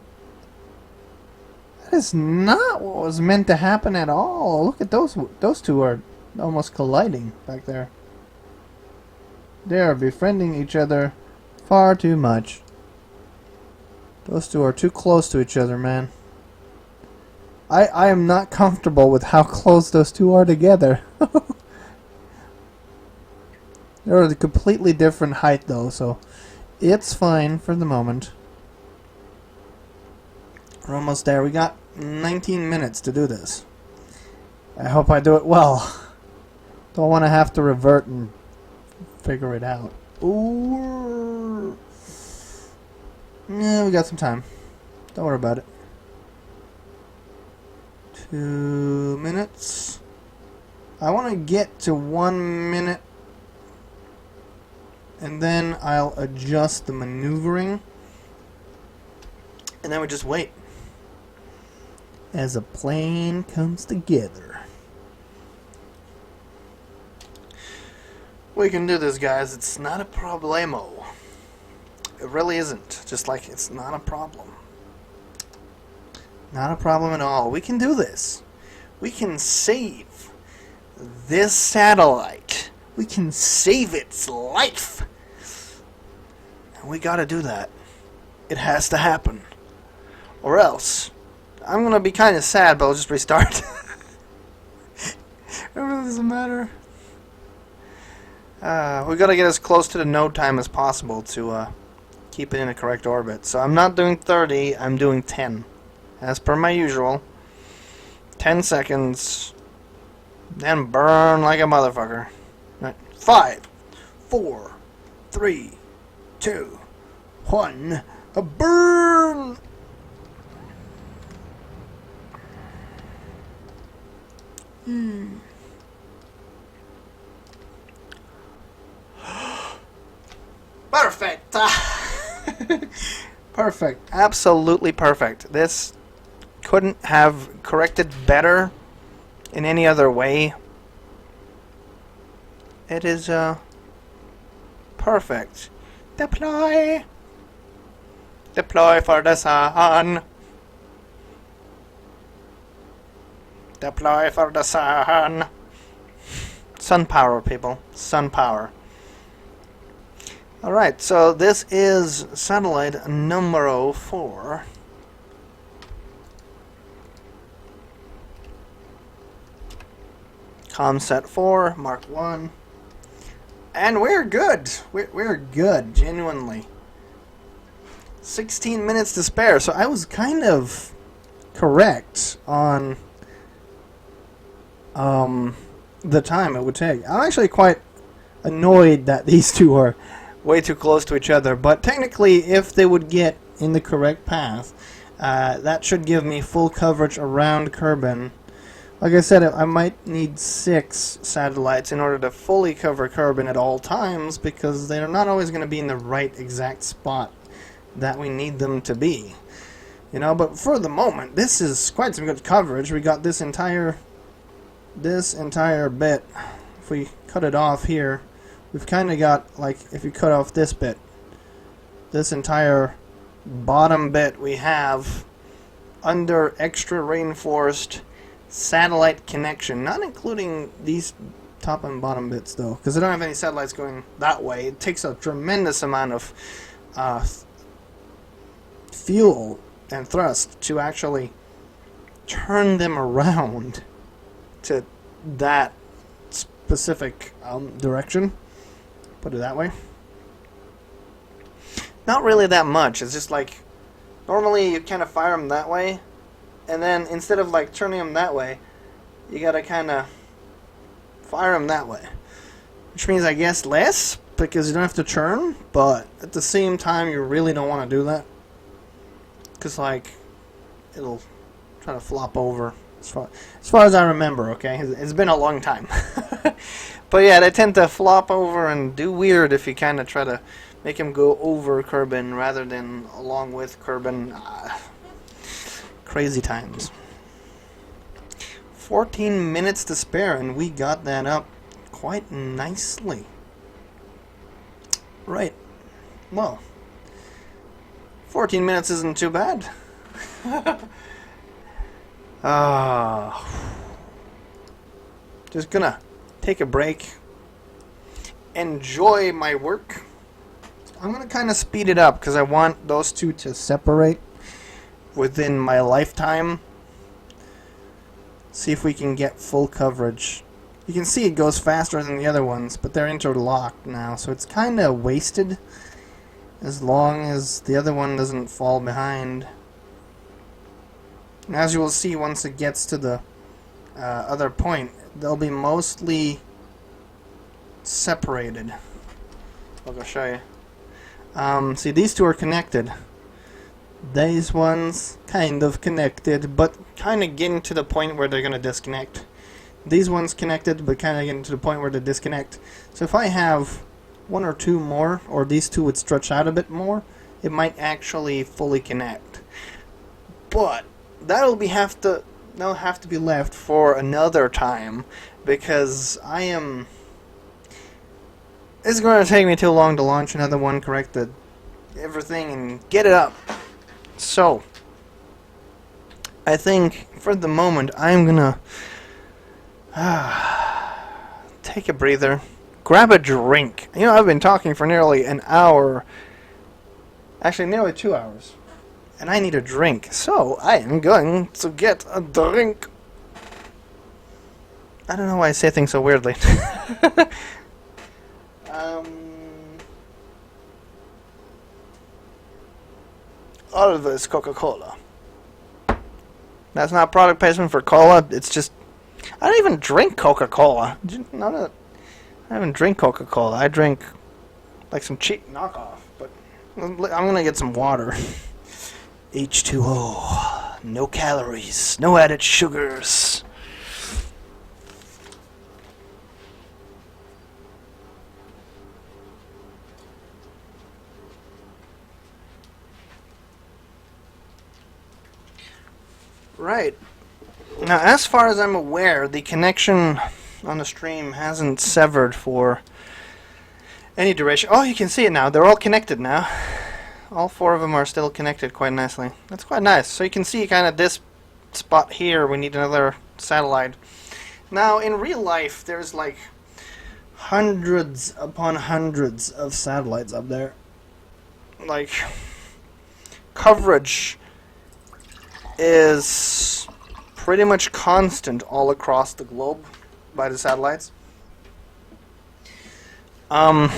That is not what was meant to happen at all. Look at those two are almost colliding back there. They are befriending each other far too much. Those two are too close to each other, man. I am not comfortable with how close those two are together. They're a completely different height, though, so it's fine for the moment. We're almost there. We got 19 minutes to do this. I hope I do it well. Don't want to have to revert and figure it out. Ooh. Yeah, we got some time. Don't worry about it. 2 minutes. I want to get to 1 minute, and then I'll adjust the maneuvering, and then we just wait as a plane comes together. We can do this, guys. It's not a problemo. It really isn't. Just like it's not a problem. Not a problem at all. We can do this. We can save this satellite. We can save its life. And we gotta do that. It has to happen. Or else, I'm gonna be kind of sad, but I'll just restart. It really doesn't matter. We gotta get as close to the node time as possible to keep it in a correct orbit. So I'm not doing 30, I'm doing 10. As per my usual. 10 seconds. Then burn like a motherfucker. Right. 5, 4, 3, 2, 1. A burn! Perfect! Perfect. Absolutely perfect. This couldn't have corrected better in any other way. It is perfect. Deploy! Deploy for the sun! Deploy for the sun! Sun power, people. Sun power. Alright, so this is satellite numero 4. Comsat 4, Mark 1. And we're good. We're good, genuinely. 16 minutes to spare, so I was kind of correct on the time it would take. I'm actually quite annoyed that these two are way too close to each other, but technically if they would get in the correct path, that should give me full coverage around Kerbin Like I said, I might need 6 satellites in order to fully cover Kerbin at all times, because they're not always going to be in the right exact spot that we need them to be. You know, but for the moment, this is quite some good coverage. We got this entire bit. If we cut it off here, we've kind of got, like, if you cut off this bit, this entire bottom bit we have under extra rainforest satellite connection, not including these top and bottom bits though, because I don't have any satellites going that way. It takes a tremendous amount of fuel and thrust to actually turn them around to that specific direction. Put it that way. Not really that much. It's just like, normally you kind of fire them that way, and then instead of like turning them that way, you gotta kind of fire them that way. Which means, I guess, less, because you don't have to turn, but at the same time, you really don't want to do that. Because, like, it'll try to flop over, as far as I remember, okay? It's been a long time. But yeah, they tend to flop over and do weird if you kind of try to make them go over Kerbin rather than along with Kerbin. Crazy times. 14 minutes to spare, and we got that up quite nicely. Right. Well, 14 minutes isn't too bad. Just gonna take a break, enjoy my work. I'm gonna kind of speed it up because I want those two to separate within my lifetime. See if we can get full coverage. You can see it goes faster than the other ones, but they're interlocked now, so it's kind of wasted as long as the other one doesn't fall behind. And as you will see, once it gets to the other point, they'll be mostly separated. I'll go show you. See, these two are connected. These ones kind of connected, but kind of getting to the point where they're going to disconnect. These ones connected, but kind of getting to the point where they disconnect. So if I have one or two more, or these two would stretch out a bit more, it might actually fully connect. But that'll have to be left for another time, because it's going to take me too long to launch another one, correct everything, and get it up. So, I think for the moment I'm gonna take a breather, grab a drink. You know, I've been talking for nearly an hour, actually nearly 2 hours, and I need a drink. So I am going to get a drink. I don't know why I say things so weirdly. Always Coca-Cola. That's not product placement for cola. It's just, I don't even drink Coca-Cola. I don't even drink Coca-Cola. I drink like some cheap knockoff. But I'm gonna get some water. H2O. No calories. No added sugars. Right. Now, as far as I'm aware, the connection on the stream hasn't severed for any duration. Oh, you can see it now. They're all connected now. All 4 of them are still connected quite nicely. That's quite nice. So you can see kind of this spot here. We need another satellite. Now, in real life, there's like hundreds upon hundreds of satellites up there. Like, coverage is pretty much constant all across the globe by the satellites. Most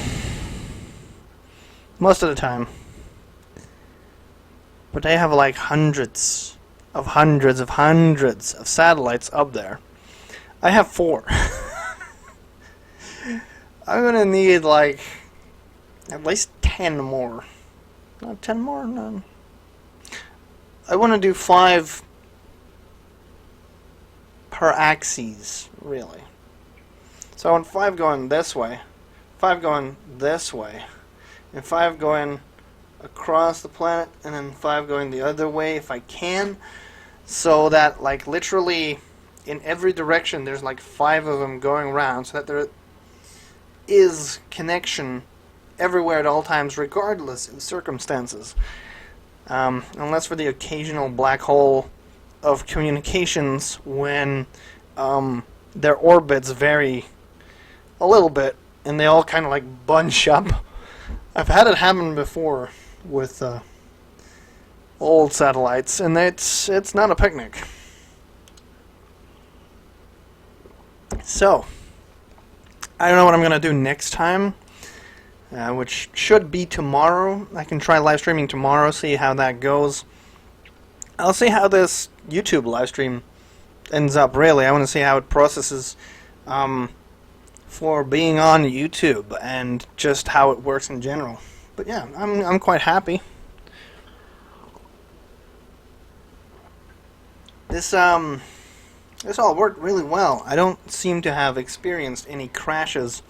of the time. But they have like hundreds of satellites up there. I have 4. I'm gonna need like at least 10 more. Not 10 more? No. I want to do 5 per axis, really. So on 5 going this way, 5 going this way, and 5 going across the planet, and then 5 going the other way if I can, so that like literally in every direction there's like 5 of them going around, so that there is connection everywhere at all times, regardless of circumstances. Unless for the occasional black hole of communications when their orbits vary a little bit and they all kind of like bunch up. I've had it happen before with old satellites, and it's not a picnic. So, I don't know what I'm going to do next time, which should be tomorrow. I can try live streaming tomorrow, see how that goes. I'll see how this YouTube live stream ends up, really. I want to see how it processes for being on YouTube and just how it works in general. But yeah, I'm quite happy. This all worked really well. I don't seem to have experienced any crashes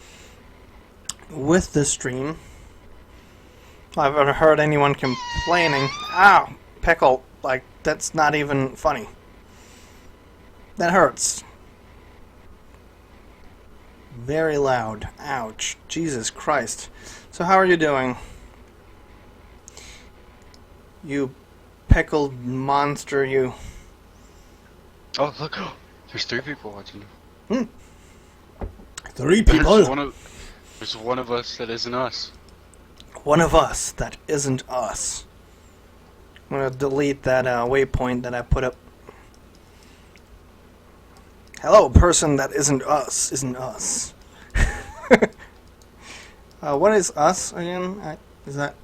with this stream. I've ever heard anyone complaining. Ow, pickle! Like, that's not even funny. That hurts. Very loud. Ouch. Jesus Christ. So how are you doing? You pickled monster, you. Oh, look. There's 3 people watching. 3 people? There's one of us that isn't us. One of us that isn't us. I'm going to delete that waypoint that I put up. Hello, person that isn't us, isn't us. What is us again? Is that...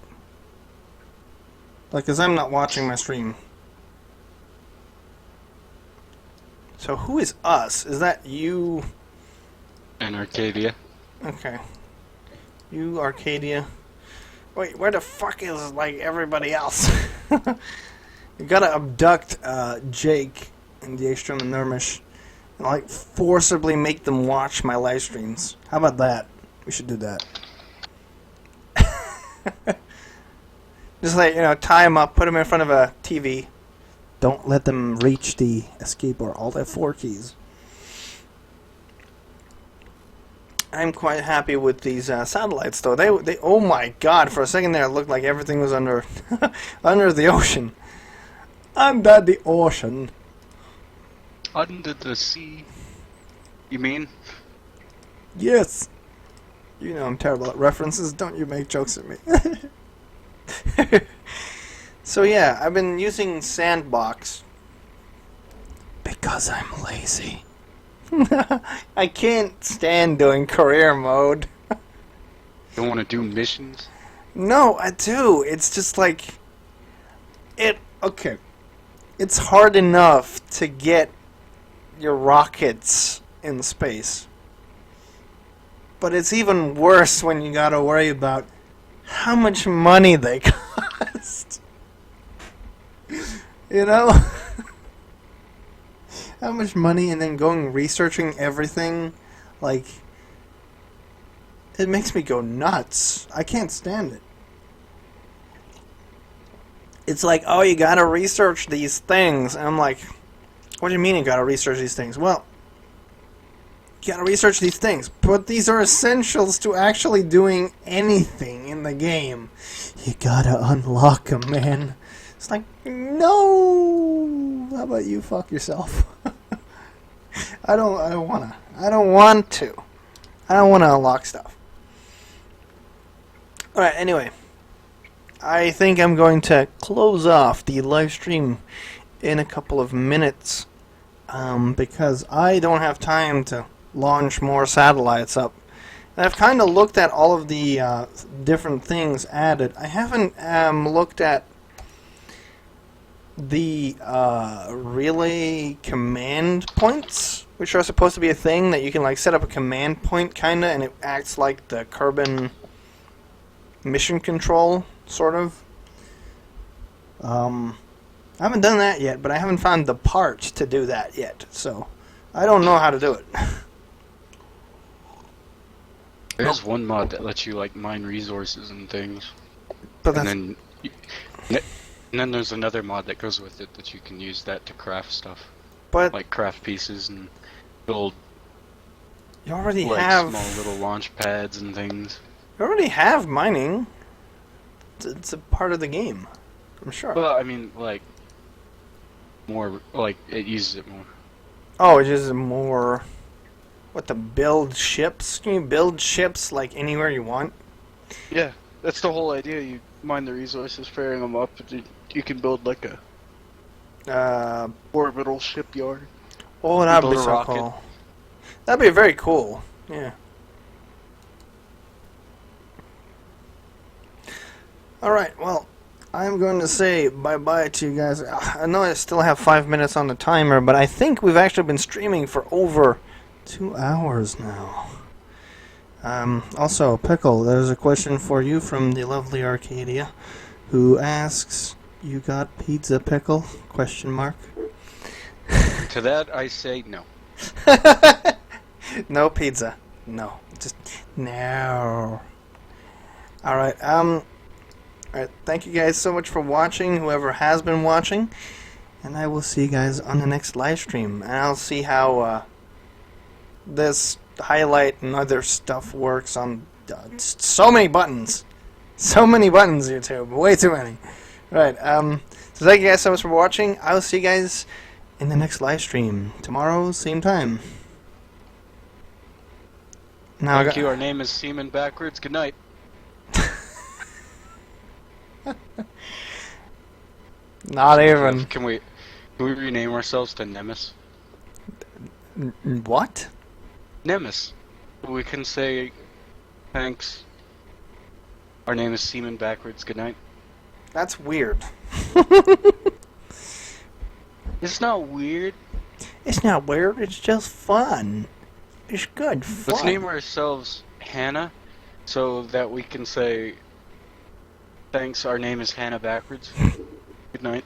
Like, because I'm not watching my stream. So who is us? Is that you? And Arcadia. Okay. You, Arcadia. Wait, where the fuck is, like, everybody else? You gotta abduct Jake and the Ekstrom and Nurmish and, like, forcibly make them watch my live streams. How about that? We should do that. Just, like, you know, tie them up, put them in front of a TV. Don't let them reach the escape or alt F4 keys. I'm quite happy with these satellites, though. They, oh my god! For a second there, it looked like everything was under, under the ocean. Under the ocean. Under the sea. You mean? Yes. You know I'm terrible at references. Don't you make jokes at me. So yeah, I've been using Sandbox because I'm lazy. I can't stand doing career mode. Don't want to do missions? No, I do. It's just like... Okay. It's hard enough to get your rockets in space. But it's even worse when you gotta worry about how much money they cost. You know? How much money, and then going researching everything, like, it makes me go nuts. I can't stand it. It's like, oh, you gotta research these things. And I'm like, what do you mean you gotta research these things? Well, you gotta research these things, but these are essentials to actually doing anything in the game. You gotta unlock them, man. It's like, no! How about you fuck yourself? I don't want to unlock stuff. Alright, anyway. I think I'm going to close off the live stream in a couple of minutes. Because I don't have time to launch more satellites up. And I've kind of looked at all of the different things added. I haven't looked at the relay command points, which are supposed to be a thing that you can like set up a command point kinda, and it acts like the Kerbin mission control, sort of. I haven't done that yet, but I haven't found the parts to do that yet, so I don't know how to do it. There's one mod that lets you like mine resources and things, But and that's then and then there's another mod that goes with it that you can use that to craft stuff, but like craft pieces and build you already like have small little launch pads and things. you already have mining. It's a part of the game, I'm sure. Well, I mean, like more like it uses it more. Oh, it's just more. What, to build ships? Can you build ships like anywhere you want? Yeah, that's the whole idea. You mine the resources, pairing them up, and you can build like a orbital shipyard. Oh, that'd Build be a so rocket. cool. That'd be very cool. Yeah. Alright, well, I'm going to say bye-bye to you guys. I know I still have 5 minutes on the timer, but I think we've actually been streaming for over 2 hours now. Also, Pickle, there's a question for you from the lovely Arcadia, who asks, "You got pizza, Pickle?" Question mark. To that, I say no. No pizza. No. Just no. Alright, alright, thank you guys so much for watching, whoever has been watching. And I will see you guys on the next live stream. And I'll see how this highlight and other stuff works on so many buttons. So many buttons, YouTube. Way too many. Right, so thank you guys so much for watching. I will see you guys in the next live stream. Tomorrow, same time. Now Thank you. Our name is Seaman Backwards. Good night. Not even. Can we rename ourselves to Nemesis? What? Nemesis. We can say thanks. Our name is Seaman Backwards. Good night. That's weird. It's not weird. It's not weird. It's just fun. It's good fun. Let's name ourselves Hannah, so that we can say thanks. Our name is Hannah Backwards. Good night.